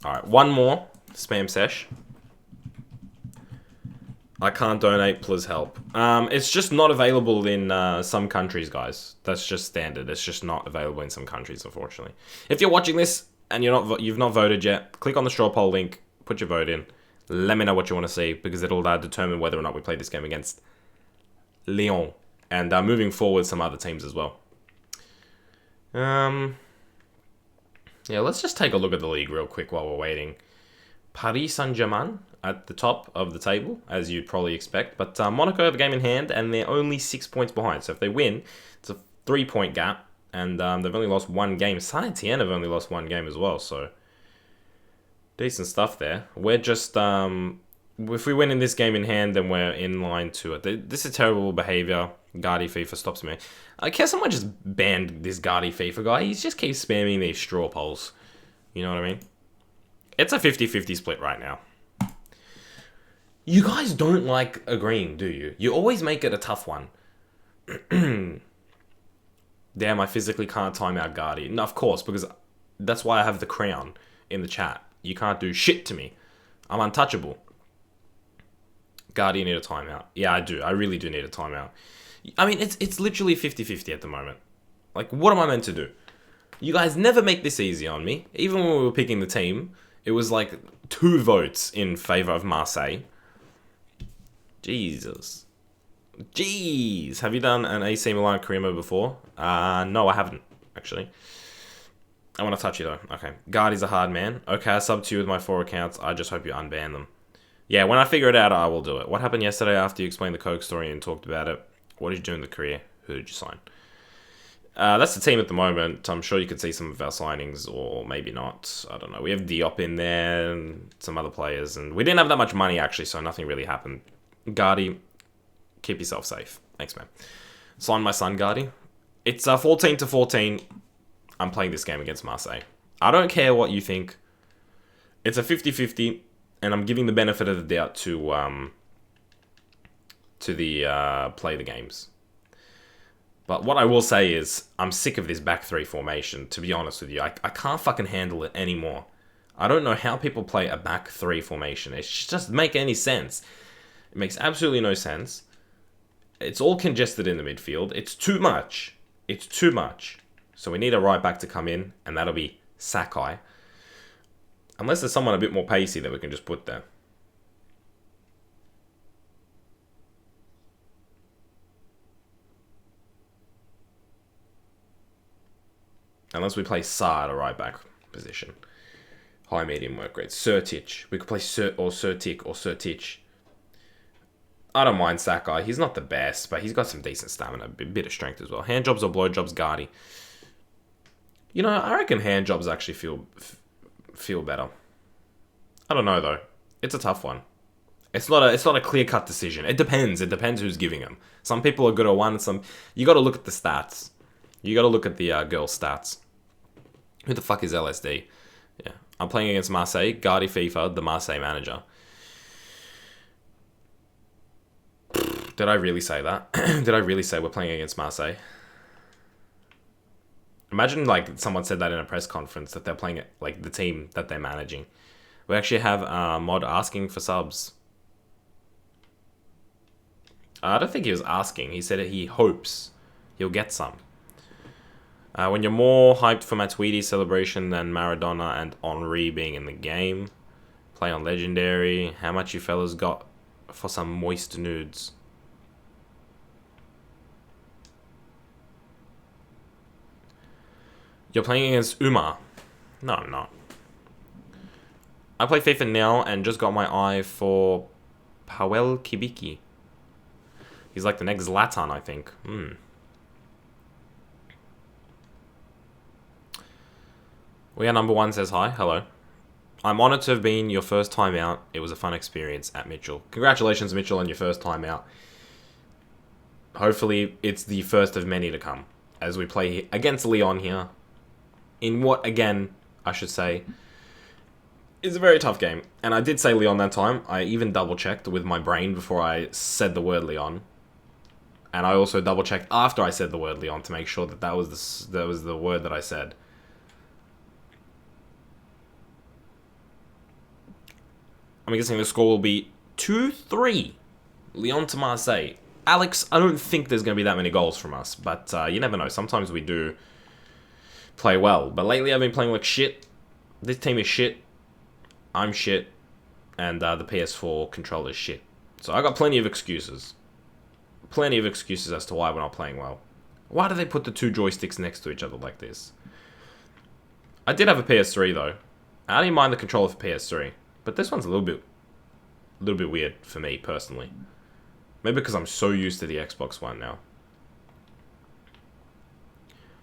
Alright, one more. Spam sesh. I can't donate, please help. It's just not available in some countries, guys. That's just standard. It's just not available in some countries, unfortunately. If you're watching this and you've not voted yet, click on the straw poll link, put your vote in. Let me know what you want to see, because it'll determine whether or not we play this game against Lyon. And moving forward, some other teams as well. Yeah, let's just take a look at the league real quick while we're waiting. Paris Saint-Germain at the top of the table, as you'd probably expect. But Monaco have a game in hand, and they're only 6 points behind. So if they win, it's a 3-point gap, and they've only lost 1 game. Saint-Etienne have only lost 1 game as well, so decent stuff there. We're just, if we win in this game in hand, then we're in line to it. This is terrible behavior. Guardy FIFA stops me. I guess someone just banned this Guardy FIFA guy. He just keeps spamming these straw polls. You know what I mean? It's a 50-50 split right now. You guys don't like agreeing, do you? You always make it a tough one. Damn, I physically can't time out Guardy. No, of course, because that's why I have the crown in the chat. You can't do shit to me. I'm untouchable. Guardy, you need a timeout. Yeah, I do. I really do need a timeout. I mean, it's literally 50-50 at the moment. Like, what am I meant to do? You guys never make this easy on me. Even when we were picking the team, it was like 2 votes in favor of Marseille. Jesus. Jeez. Have you done an AC Milan Cremo before? No, I haven't, actually. I want to touch you, though. Okay. Guardy's a hard man. Okay, I subbed to you with my 4 accounts. I just hope you unban them. Yeah, when I figure it out, I will do it. What happened yesterday after you explained the Coke story and talked about it? What did you do in the career? Who did you sign? That's the team at the moment. I'm sure you could see some of our signings, or maybe not. I don't know. We have Diop in there and some other players, and we didn't have that much money, actually, so nothing really happened. Guardy, keep yourself safe. Thanks, man. Sign my son, Guardy. It's 14-14. I'm playing this game against Marseille. I don't care what you think. It's a 50-50, and I'm giving the benefit of the doubt to the play the games. But what I will say is, I'm sick of this back 3 formation, to be honest with you. I can't fucking handle it anymore. I don't know how people play a back 3 formation. It just make any sense. It makes absolutely no sense. It's all congested in the midfield. It's too much. It's too much. So we need a right back to come in, and that'll be Sakai. Unless there's someone a bit more pacey that we can just put there. Unless we play Sa at a right back position. High, medium work rate. Surtic. We could play Surtic or Surtic. I don't mind Sakai. He's not the best, but he's got some decent stamina. A bit of strength as well. Hand jobs or blow jobs, Guardy. You know, I reckon hand jobs actually feel better. I don't know, though. It's a tough one. It's not a clear-cut decision. It depends. It depends who's giving them. Some people are good at one. You got to look at the stats. You got to look at the girls' stats. Who the fuck is LSD? Yeah, I'm playing against Marseille. Guardy FIFA, the Marseille manager. Did I really say that? Did I really say we're playing against Marseille? Imagine like someone said that in a press conference that they're playing like the team that they're managing. We actually have Mod asking for subs. I don't think he was asking. He said he hopes he'll get some. When you're more hyped for Matuidi celebration than Maradona and Henri being in the game, play on Legendary. How much you fellas got for some moist nudes? You're playing against Umar. No, I'm not. I play FIFA now and just got my eye for Pawel Kibiki. He's like the next Zlatan, I think. We are number 1 says hi. Hello. I'm honoured to have been your first time out. It was a fun experience at Mitchell. Congratulations, Mitchell, on your first time out. Hopefully, it's the first of many to come as we play against Lyon here. In what, again, I should say, is a very tough game. And I did say Lyon that time. I even double-checked with my brain before I said the word Lyon. And I also double-checked after I said the word Lyon to make sure that that was the word that I said. I'm guessing the score will be 2-3. Lyon to Marseille. Alex, I don't think there's going to be that many goals from us. But you never know. Sometimes we do play well. But lately I've been playing like shit. This team is shit. I'm shit. And the PS4 controller is shit. So I got plenty of excuses. Plenty of excuses as to why we're not playing well. Why do they put the 2 joysticks next to each other like this? I did have a PS3 though. I didn't mind the controller for PS3. But this one's a little bit weird for me personally. Maybe because I'm so used to the Xbox One now.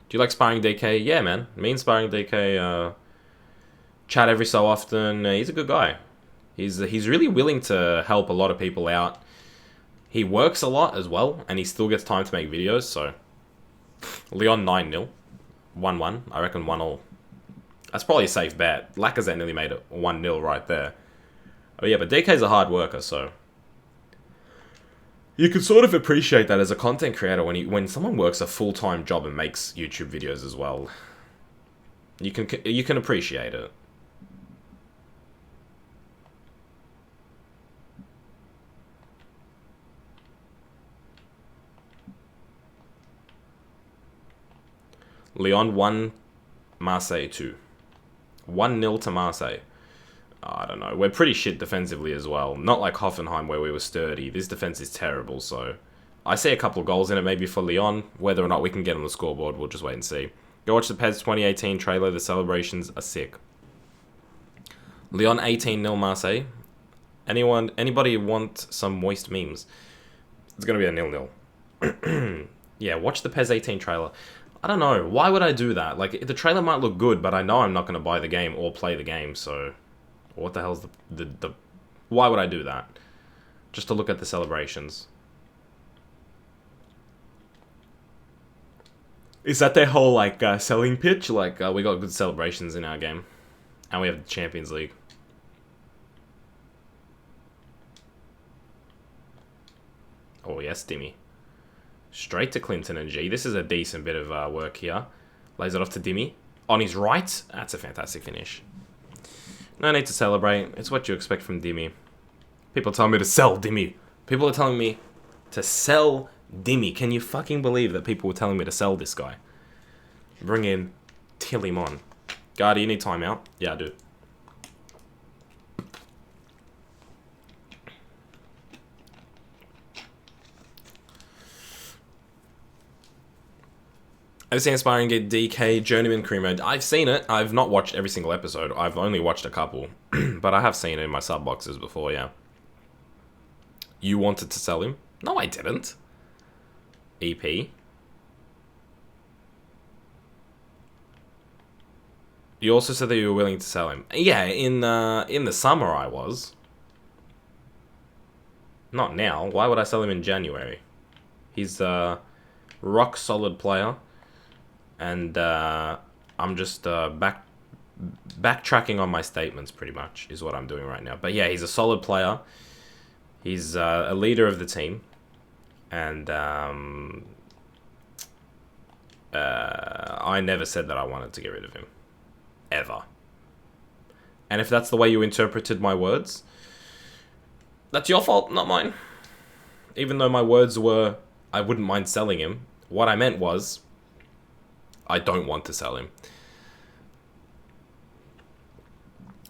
Do you like sparring DK? Yeah, man. Me and sparring DK chat every so often. He's a good guy. He's really willing to help a lot of people out. He works a lot as well, and he still gets time to make videos. So, Lyon 9-0, 1-1. I reckon 1-1. That's probably a safe bet. Lacazette nearly made it 1-0 right there. Oh yeah, but DK's a hard worker, so You can sort of appreciate that as a content creator when someone works a full-time job and makes YouTube videos as well. You can appreciate it. Lyon 1, Marseille 2. 1-0 to Marseille. I don't know. We're pretty shit defensively as well. Not like Hoffenheim where we were sturdy. This defense is terrible, so... I see a couple of goals in it maybe for Lyon. Whether or not we can get on the scoreboard, we'll just wait and see. Go watch the PES 2018 trailer. The celebrations are sick. Lyon 18-0 Marseille. Anybody want some moist memes? It's going to be a 0-0. Yeah, watch the PES 18 trailer. I don't know. Why would I do that? Like, the trailer might look good, but I know I'm not going to buy the game or play the game, so... What the hell's the... Why would I do that? Just to look at the celebrations. Is that their whole, like, selling pitch? Like, we got good celebrations in our game. And we have the Champions League. Oh, yes, Dimmy. Straight to Clinton and G. This is a decent bit of work here. Lays it off to Dimmy. On his right. That's a fantastic finish. No need to celebrate. It's what you expect from Dimmy. People tell me to sell Dimmy. People are telling me to sell Dimmy. Can you fucking believe that people were telling me to sell this guy? Bring in Tillimon. Guy, do you need timeout? Yeah, I do. I've seen Aspiring get DK, Journeyman Career Mode. I've seen it. I've not watched every single episode. I've only watched a couple. But I have seen it in my sub boxes before, yeah. You wanted to sell him? No, I didn't. EP. You also said that you were willing to sell him. Yeah, in the summer I was. Not now. Why would I sell him in January? He's a rock solid player. And I'm just backtracking on my statements, pretty much, is what I'm doing right now. But yeah, he's a solid player. He's a leader of the team. And I never said that I wanted to get rid of him. Ever. And if that's the way you interpreted my words, that's your fault, not mine. Even though my words were, I wouldn't mind selling him, what I meant was... I don't want to sell him.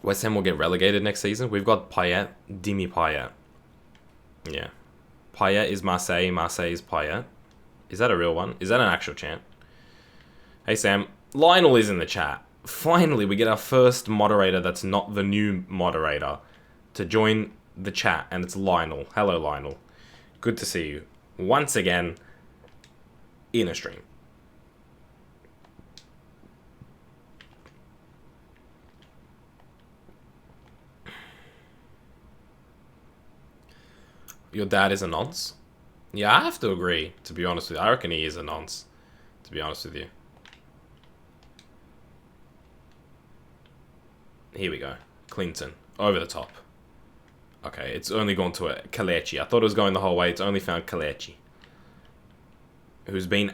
West Ham will get relegated next season. We've got Payet, Dimi Payet. Yeah. Payet is Marseille, Marseille is Payet. Is that a real one? Is that an actual chant? Hey Sam, Lionel is in the chat. Finally, we get our first moderator that's not the new moderator to join the chat, and it's Lionel. Hello, Lionel. Good to see you. Once again, in a stream. Your dad is a nonce? Yeah, I have to agree, to be honest with you. I reckon he is a nonce, to be honest with you. Here we go. Clinton. Over the top. Okay, it's only gone to a Kalechi. I thought it was going the whole way. It's only found Kalechi. Who's been,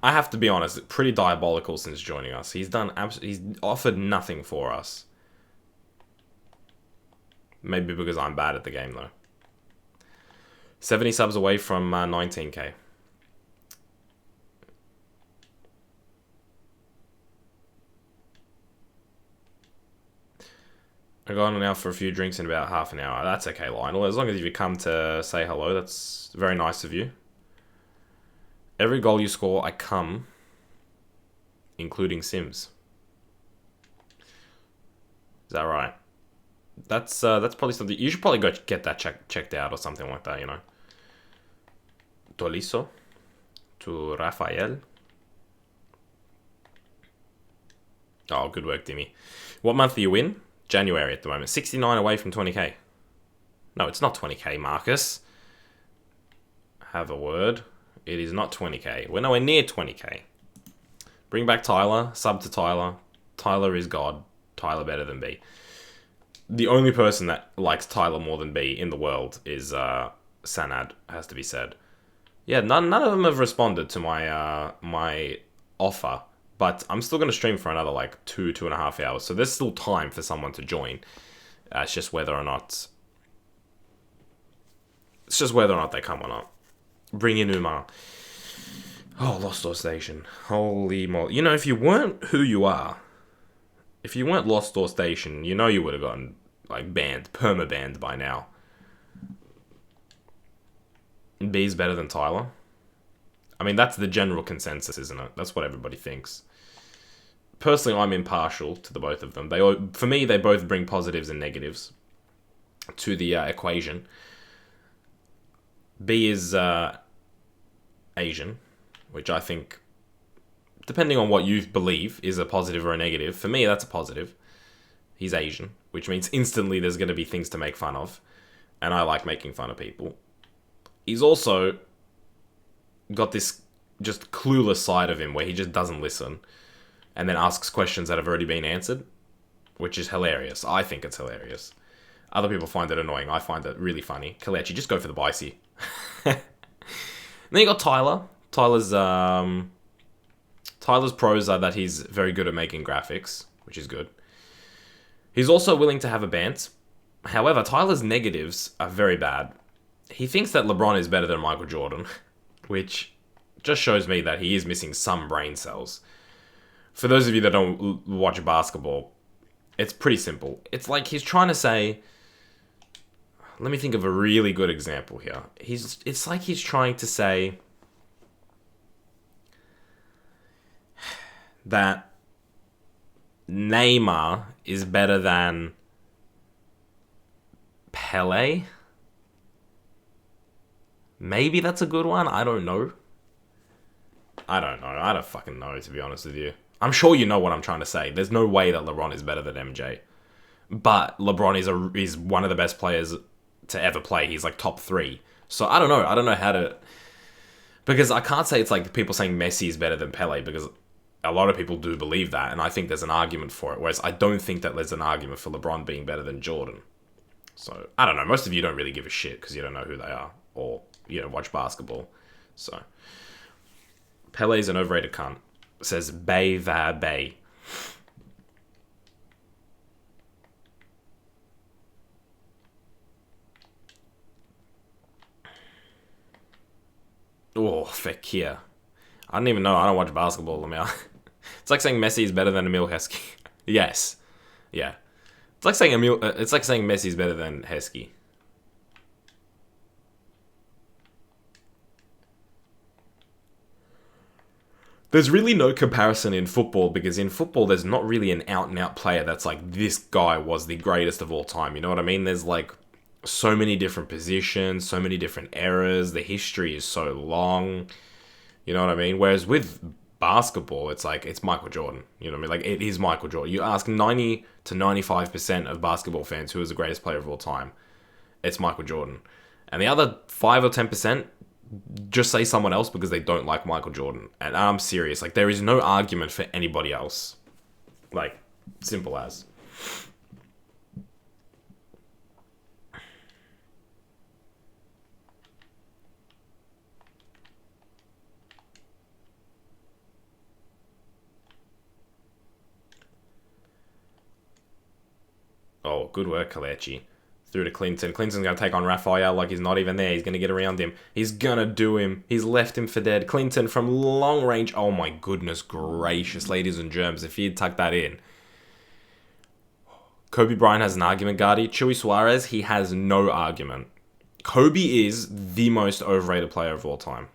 I have to be honest, pretty diabolical since joining us. He's offered nothing for us. Maybe because I'm bad at the game, though. 70 subs away from 19k. I'm going now for a few drinks in about half an hour. That's okay, Lionel. As long as you come to say hello, that's very nice of you. Every goal you score, I come, including Sims. Is that right? That's probably something you should probably go get that checked out or something like that, you know. Tolisso to Rafael. Oh, good work, Dimmy. What month are you in? January at the moment. 69 away from 20k. No, it's not 20k, Marcus. Have a word. It is not 20k. We're nowhere near 20k. Bring back Tyler. Sub to Tyler. Tyler is God. Tyler better than B. The only person that likes Tyler more than B in the world is Sanad, has to be said. Yeah, none of them have responded to my offer, but I'm still gonna stream for another like 2.5 hours. So there's still time for someone to join. It's just whether or not they come or not. Bring in Umar. Oh, Lost Door Station. Holy moly! You know, if you weren't who you are, if you weren't Lost Door Station, you know you would have gotten like banned, perma banned by now. B's better than Tyler. I mean, that's the general consensus, isn't it? That's what everybody thinks. Personally, I'm impartial to the both of them. For me, they both bring positives and negatives to the equation. B is Asian, which I think, depending on what you believe, is a positive or a negative. For me, that's a positive. He's Asian, which means instantly there's going to be things to make fun of. And I like making fun of people. He's also got this just clueless side of him where he just doesn't listen and then asks questions that have already been answered, which is hilarious. I think it's hilarious. Other people find it annoying. I find it really funny. Kalechi, just go for the bicey. Then you got Tyler. Tyler's pros are that he's very good at making graphics, which is good. He's also willing to have a bant. However, Tyler's negatives are very bad. He thinks that LeBron is better than Michael Jordan, which just shows me that he is missing some brain cells. For those of you that don't watch basketball, it's pretty simple. It's like he's trying to say... Let me think of a really good example here. It's like he's trying to say that Neymar is better than Pele. Maybe that's a good one. I don't know. I don't fucking know, to be honest with you. I'm sure you know what I'm trying to say. There's no way that LeBron is better than MJ. But LeBron is one of the best players to ever play. He's like top 3. So I don't know. I don't know how to... Because I can't say it's like people saying Messi is better than Pele, because a lot of people do believe that, and I think there's an argument for it, whereas I don't think that there's an argument for LeBron being better than Jordan. So, I don't know. Most of you don't really give a shit because you don't know who they are, or you don't watch basketball. So, Pele's an overrated cunt. Says Bay Va Bay. Oh, Fekir. I don't even know. I don't watch basketball. It's like saying Messi is better than Emil Heskey. Yes. Yeah. It's like saying Messi is better than Heskey. There's really no comparison in football, because in football there's not really an out-and-out player that's like, this guy was the greatest of all time. You know what I mean? There's like so many different positions, so many different eras. The history is so long. You know what I mean? Whereas with basketball, it's like, it's Michael Jordan. You know what I mean? Like, it is Michael Jordan. You ask 90 to 95% of basketball fans who is the greatest player of all time, it's Michael Jordan. And the other 5 or 10% just say someone else because they don't like Michael Jordan. And I'm serious. Like, there is no argument for anybody else. Like, simple as. Oh, good work, Kalechi. Through to Clinton. Clinton's going to take on Raphael like he's not even there. He's going to get around him. He's going to do him. He's left him for dead. Clinton from long range. Oh my goodness gracious, ladies and germs. If he'd tucked that in. Kobe Bryant has an argument, Guardy. Chuy Suarez, he has no argument. Kobe is the most overrated player of all time.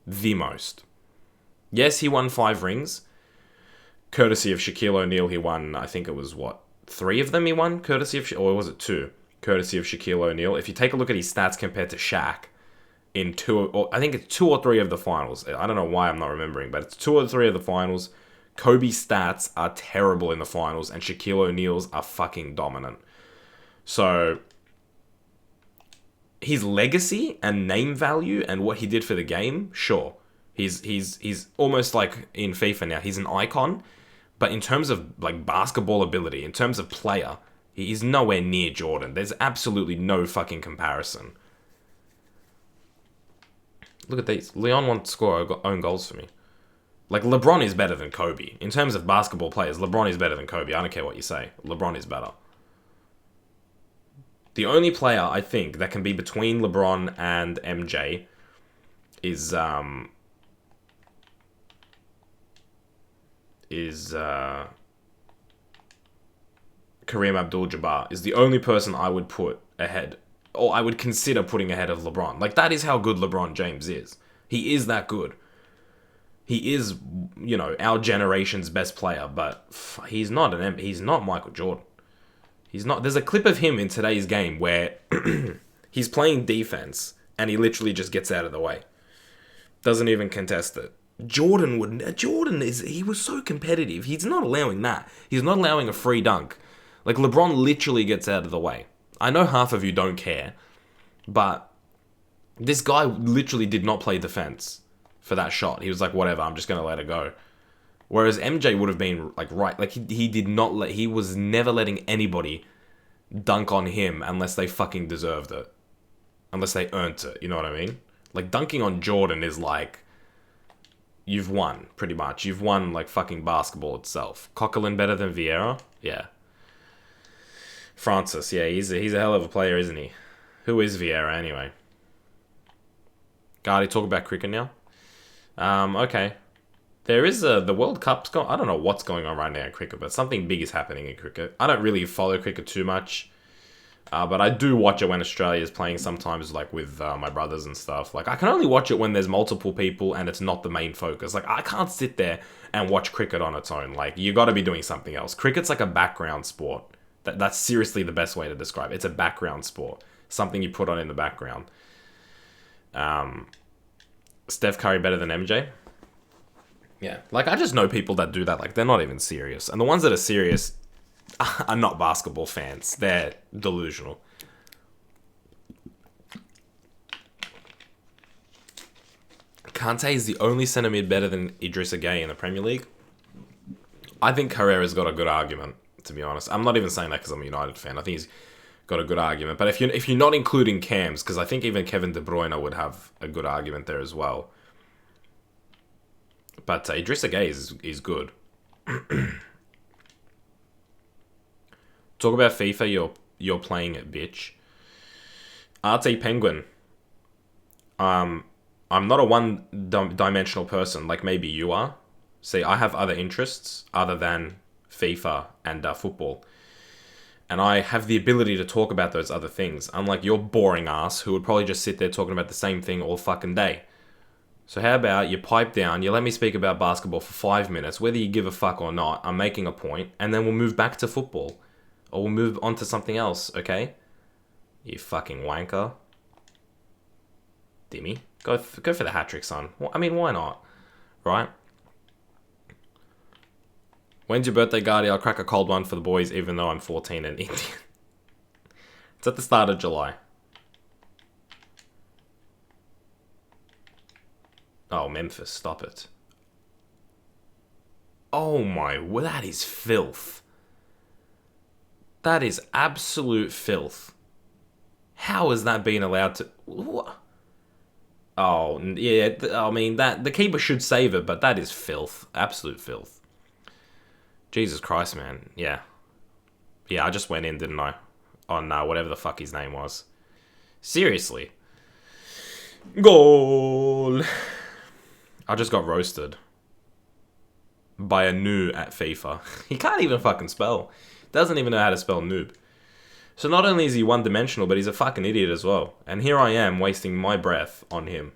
The most. Yes, he won 5 rings. Courtesy of Shaquille O'Neal, he won, I think it was, 3 of them he won? Courtesy of... Or was it 2? Courtesy of Shaquille O'Neal. If you take a look at his stats compared to Shaq in 2... Or I think it's 2 or 3 of the finals. I don't know why I'm not remembering, but it's 2 or 3 of the finals. Kobe's stats are terrible in the finals, and Shaquille O'Neal's are fucking dominant. So... his legacy and name value and what he did for the game, sure. He's almost like in FIFA now. He's an icon. But in terms of like basketball ability, in terms of player, he is nowhere near Jordan. There's absolutely no fucking comparison. Look at these. Leon won't score own goals for me. Like, LeBron is better than Kobe. In terms of basketball players, LeBron is better than Kobe. I don't care what you say. LeBron is better. The only player, I think, that can be between LeBron and MJ is Kareem Abdul-Jabbar. Is the only person I would put ahead, or I would consider putting ahead of LeBron. Like, that is how good LeBron James is. He is that good. He is, you know, our generation's best player, but he's not Michael Jordan. He's not. There's a clip of him in today's game where he's playing defense and he literally just gets out of the way. Doesn't even contest it. He was so competitive. He's not allowing that. He's not allowing a free dunk. Like, LeBron literally gets out of the way. I know half of you don't care, but this guy literally did not play defense for that shot. He was like, whatever, I'm just going to let it go. Whereas MJ would have been like, right, like he was never letting anybody dunk on him unless they fucking deserved it. Unless they earned it, you know what I mean? Like, dunking on Jordan is like, you've won, pretty much. You've won, like, fucking basketball itself. Coquelin better than Vieira? Yeah. Francis, yeah, he's a hell of a player, isn't he? Who is Vieira, anyway? Guardy, talk about cricket now? Okay. There is the World Cup's going. I don't know what's going on right now in cricket, but something big is happening in cricket. I don't really follow cricket too much, but I do watch it when Australia is playing sometimes, like with my brothers and stuff. Like, I can only watch it when there's multiple people and it's not the main focus. Like, I can't sit there and watch cricket on its own. Like, you got to be doing something else. Cricket's like a background sport. That's seriously the best way to describe it. It's a background sport. Something you put on in the background. Steph Curry better than MJ? Yeah. Like, I just know people that do that. Like, they're not even serious. And the ones that are serious are not basketball fans. They're delusional. Kante is the only centre mid better than Idrissa Gueye in the Premier League. I think Herrera's got a good argument, to be honest. I'm not even saying that because I'm a United fan. I think he's got a good argument. But if you're not including Cams, because I think even Kevin De Bruyne would have a good argument there as well. But Idrissa Gueye is good. Talk about FIFA, you're playing it, bitch. RT Penguin. I'm not a one-dimensional person like maybe you are. See, I have other interests other than FIFA and football. And I have the ability to talk about those other things. Unlike your boring ass who would probably just sit there talking about the same thing all fucking day. So how about you pipe down, you let me speak about basketball for 5 minutes, whether you give a fuck or not, I'm making a point, and then we'll move back to football. Or we'll move on to something else, okay? You fucking wanker. Dimmy. Go for the hat-trick, son. Well, I mean, why not? Right? When's your birthday, Guardy? I'll crack a cold one for the boys, even though I'm 14 and Indian. It's at the start of July. Oh, Memphis, stop it. Oh my, that is filth. That is absolute filth. How has that been allowed to... What? Oh, yeah, I mean, the keeper should save it, but that is filth. Absolute filth. Jesus Christ, man. Yeah. Yeah, I just went in, didn't I? On whatever the fuck his name was. Seriously. Goal! I just got roasted by a noob at FIFA. He can't even fucking spell. Doesn't even know how to spell noob. So not only is he one-dimensional, but he's a fucking idiot as well. And here I am wasting my breath on him.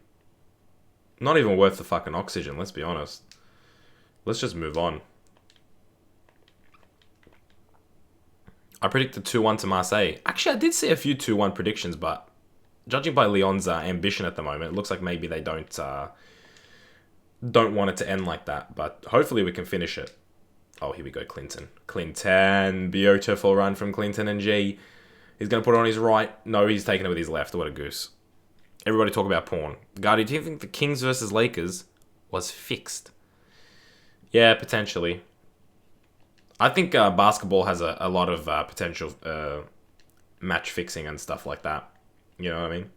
Not even worth the fucking oxygen, let's be honest. Let's just move on. I predicted 2-1 to Marseille. Actually, I did see a few 2-1 predictions, but judging by Lyon's ambition at the moment, it looks like maybe they don't want it to end like that. But hopefully we can finish it. Oh, here we go, Clinton. Clinton. Beautiful run from Clinton and G. He's going to put it on his right. No, he's taking it with his left. What a goose. Everybody talk about porn. Guardy, do you think the Kings versus Lakers was fixed? Yeah, potentially. I think basketball has a lot of potential match fixing and stuff like that. You know what I mean?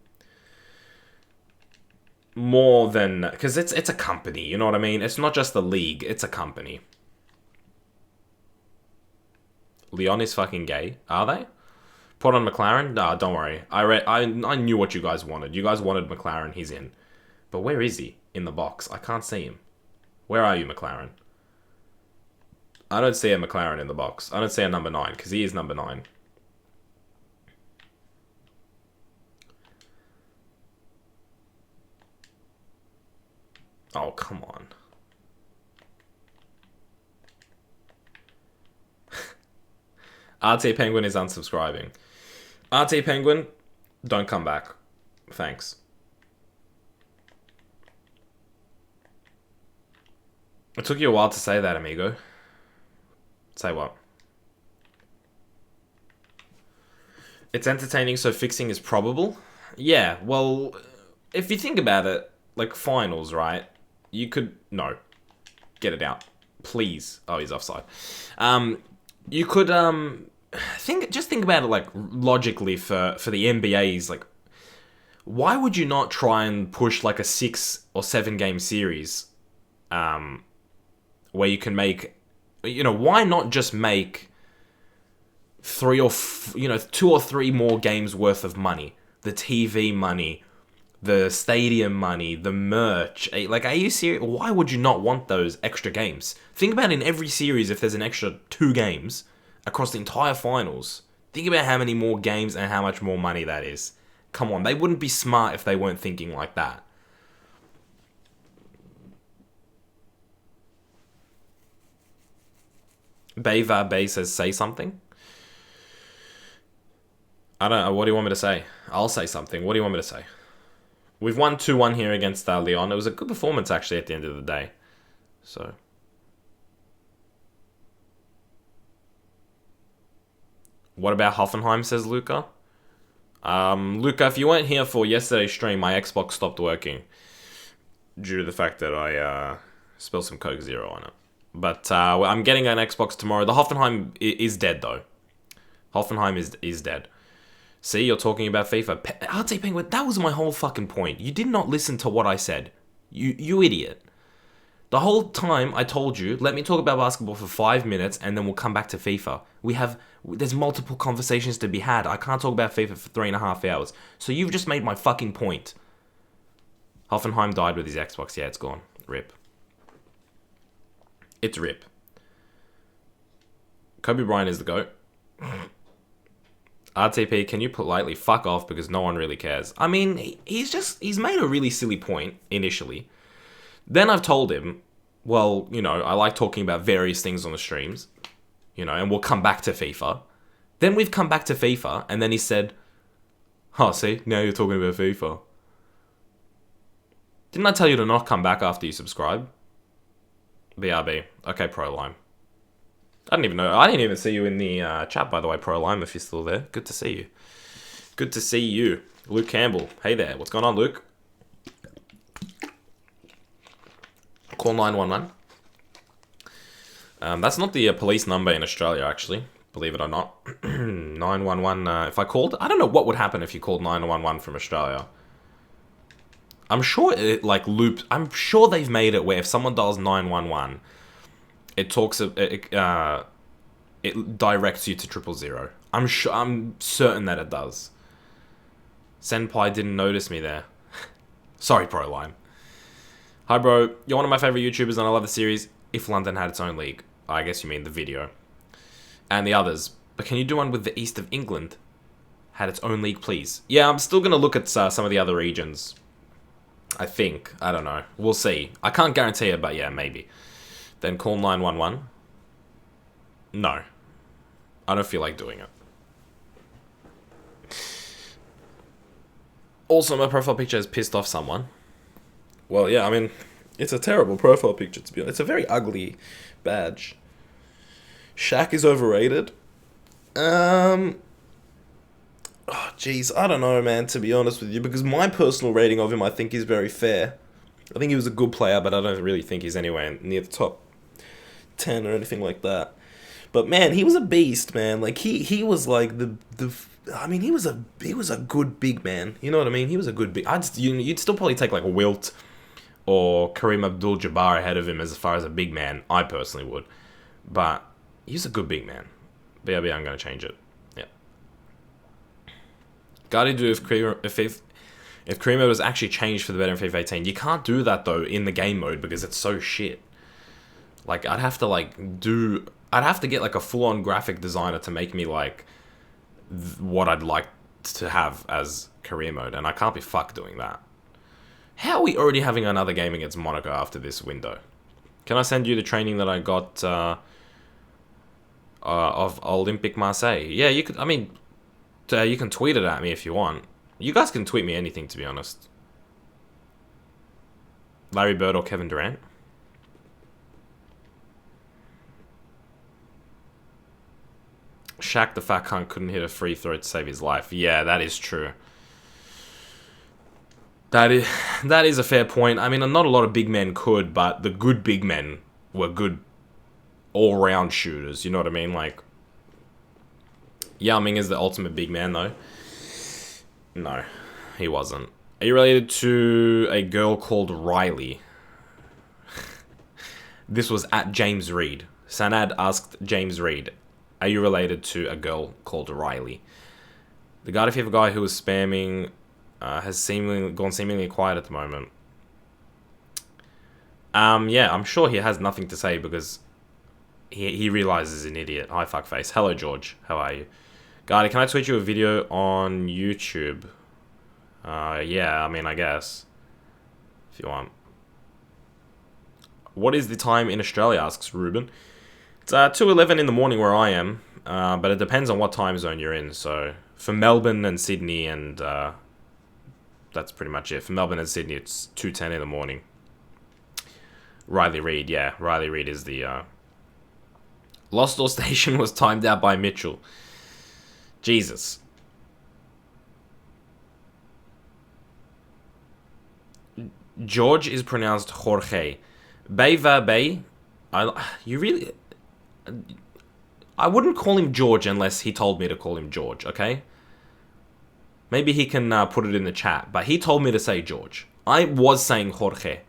more than... Because it's a company, you know what I mean? It's not just the league, it's a company. Lyon is fucking gay. Are they? Put on McLaren? Nah, don't worry. I knew what you guys wanted. You guys wanted McLaren, he's in. But where is he? In the box. I can't see him. Where are you, McLaren? I don't see a McLaren in the box. I don't see a number 9, because he is number 9. Oh, come on. RT Penguin is unsubscribing. RT Penguin, don't come back. Thanks. It took you a while to say that, amigo. Say what? It's entertaining, so fixing is probable? Yeah, well, if you think about it, like finals, right? You could... No. Get it out. Please. Oh, he's offside. You could, just think about it, like, logically for the NBA's, like, why would you not try and push, like, a 6 or 7 game series, where you can make, you know, why not just make 2 or 3 more games worth of money? The TV money, the stadium money, the merch. Like, are you serious? Why would you not want those extra games? Think about in every series if there's an extra 2 games across the entire finals. Think about how many more games and how much more money that is. Come on, they wouldn't be smart if they weren't thinking like that. Bay says, say something. I don't know. What do you want me to say? I'll say something. What do you want me to say? We've won 2-1 here against Lyon. It was a good performance, actually, at the end of the day. So... What about Hoffenheim, says Luca? Luca, if you weren't here for yesterday's stream, my Xbox stopped working. Due to the fact that I spilled some Coke Zero on it. But I'm getting an Xbox tomorrow. The Hoffenheim is dead, though. Hoffenheim is dead. See, you're talking about FIFA. RT Penguin, that was my whole fucking point. You did not listen to what I said. You idiot. The whole time I told you, let me talk about basketball for 5 minutes and then we'll come back to FIFA. There's multiple conversations to be had. I can't talk about FIFA for 3.5 hours. So you've just made my fucking point. Hoffenheim died with his Xbox. Yeah, it's gone. RIP. It's RIP. Kobe Bryant is the GOAT. RTP, can you politely fuck off because no one really cares? I mean, he's made a really silly point initially. Then I've told him, well, you know, I like talking about various things on the streams, you know, and we'll come back to FIFA. Then we've come back to FIFA, and then he said, oh, see, now you're talking about FIFA. Didn't I tell you to not come back after you subscribe? BRB. Okay, ProLime. I didn't even know. I didn't even see you in the chat, by the way, ProLime, if you're still there. Good to see you. Good to see you. Luke Campbell. Hey there. What's going on, Luke? Call 911. That's not the police number in Australia, actually. Believe it or not. 911. If I called... I don't know what would happen if you called 911 from Australia. I'm sure it, like, looped... I'm sure they've made it where if someone dials 911, it talks... It directs you to 000. I'm certain that it does. Senpai didn't notice me there. Sorry, ProLime. Hi, bro. You're one of my favorite YouTubers, and I love the series If London Had Its Own League. I guess you mean the video. And the others. But can you do one with the East of England? Had its own league, please. Yeah, I'm still going to look at some of the other regions. I think. I don't know. We'll see. I can't guarantee it, but yeah, maybe. Then call 911. No. I don't feel like doing it. Also, my profile picture has pissed off someone. Well, yeah, I mean, it's a terrible profile picture, to be honest. It's a very ugly badge. Shaq is overrated. Oh, jeez, I don't know, man, to be honest with you, because my personal rating of him, I think, is very fair. I think he was a good player, but I don't really think he's anywhere near the top 10 or anything like that. But man, he was a beast, man. Like he was like the. I mean, he was a good big man. You know what I mean? He was a good big. You'd still probably take like Wilt or Kareem Abdul-Jabbar ahead of him as far as a big man. I personally would, but he's a good big man. BRB, I'm gonna change it. Yeah. Gotta do if Career mode was actually changed for the better in FIFA 18. You can't do that though in the game mode because it's so shit. Like I'd have to get like a full-on graphic designer to make me like what I'd like to have as career mode, and I can't be fucked doing that. How are we already having another game against Monaco after this window? Can I send you the training that I got of Olympique Marseille? Yeah, you could. I mean, you can tweet it at me if you want. You guys can tweet me anything, to be honest. Larry Bird or Kevin Durant? Shaq the fat cunt couldn't hit a free throw to save his life. Yeah, that is true. That is a fair point. I mean, not a lot of big men could, but the good big men were good all-round shooters. You know what I mean? Like, Yao Ming is the ultimate big man, though. No, he wasn't. Are you related to a girl called Riley? This was at James Reed. Sanad asked James Reed, are you related to a girl called Riley? The Garda FIFA guy who was spamming has gone seemingly quiet at the moment. Yeah, I'm sure he has nothing to say because he realizes he's an idiot. Hi, fuckface. Hello, George. How are you? Garda, can I tweet you a video on YouTube? Yeah, I mean, I guess. If you want. What is the time in Australia, asks Ruben. It's 2:11 in the morning where I am, but it depends on what time zone you're in. So, for Melbourne and Sydney, and that's pretty much it. For Melbourne and Sydney, it's 2:10 in the morning. Riley Reid, yeah. Riley Reid is the... Lost Door Station was timed out by Mitchell. Jesus. George is pronounced Jorge. Beva Bay. I wouldn't call him George unless he told me to call him George, okay? Maybe he can put it in the chat, but he told me to say George. I was saying Jorge.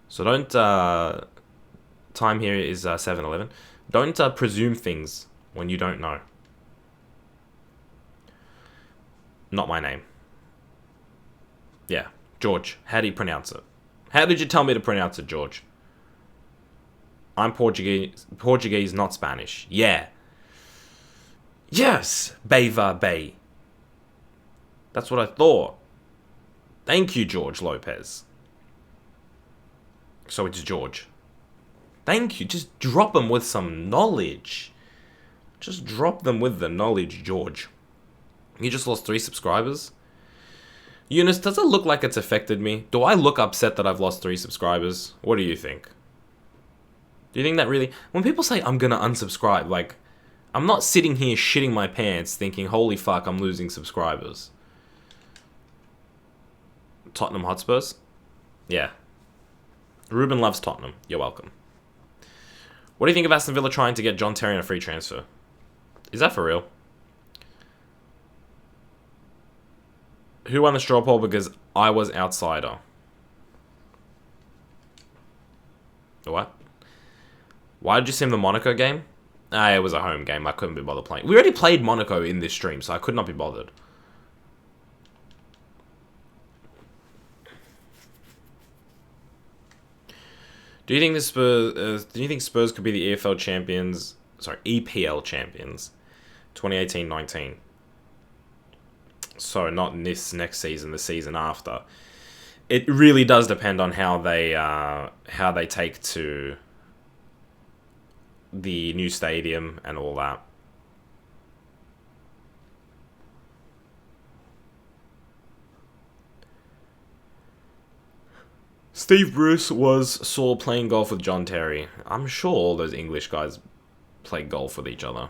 So don't... time here is 7:11. Don't presume things when you don't know. Not my name. Yeah, George. How do you pronounce it? How did you tell me to pronounce it, George? I'm Portuguese, not Spanish. Yeah. Yes, Beva Bay. That's what I thought. Thank you, George Lopez. So it's George. Thank you. Just drop them with some knowledge. Just drop them with the knowledge, George. You just lost 3 subscribers? Eunice, does it look like it's affected me? Do I look upset that I've lost 3 subscribers? What do you think? Do you think that really... When people say I'm gonna unsubscribe, like... I'm not sitting here shitting my pants thinking, holy fuck, I'm losing subscribers. Tottenham Hotspurs? Yeah. Ruben loves Tottenham. You're welcome. What do you think of Aston Villa trying to get John Terry on a free transfer? Is that for real? Who won the straw poll because I was outsider? What? Why did you sim the Monaco game? It was a home game. I couldn't be bothered playing. We already played Monaco in this stream, so I could not be bothered. Do you think Spurs could be the EFL champions? Sorry, EPL champions, 2018-19. So not in this next season, the season after. It really does depend on how they take to the new stadium and all that. Steve Bruce saw playing golf with John Terry. I'm sure all those English guys play golf with each other.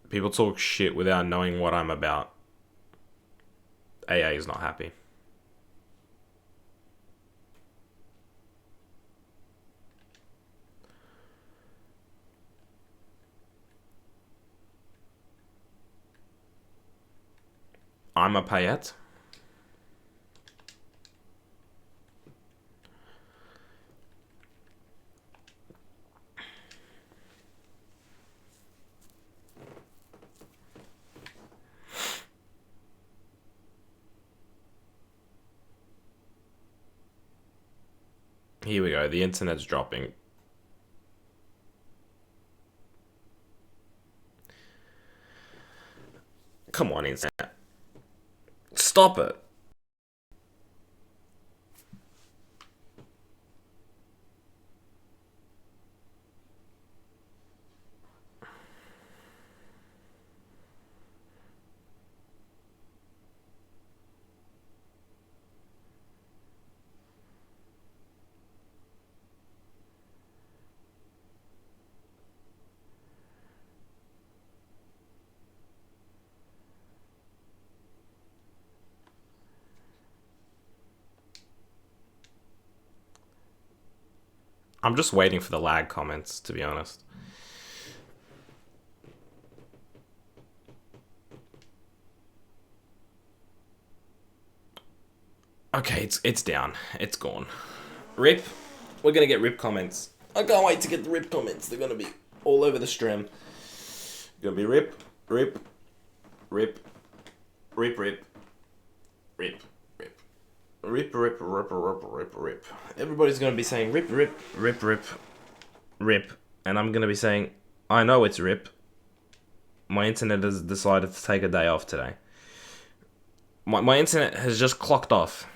People talk shit without knowing what I'm about. AA is not happy. Timer Payette. Here we go. The internet's dropping. Come on, internet. Stop it. I'm just waiting for the lag comments, to be honest. Okay, it's down. It's gone. Rip. We're gonna get rip comments. I can't wait to get the rip comments. They're gonna be all over the stream. Gonna be rip, rip, rip, rip, rip, rip, rip. Rip, rip, rip, rip, rip, rip. Everybody's gonna be saying rip, rip, rip, rip, rip. And I'm gonna be saying, I know it's rip. My internet has decided to take a day off today. My internet has just clocked off.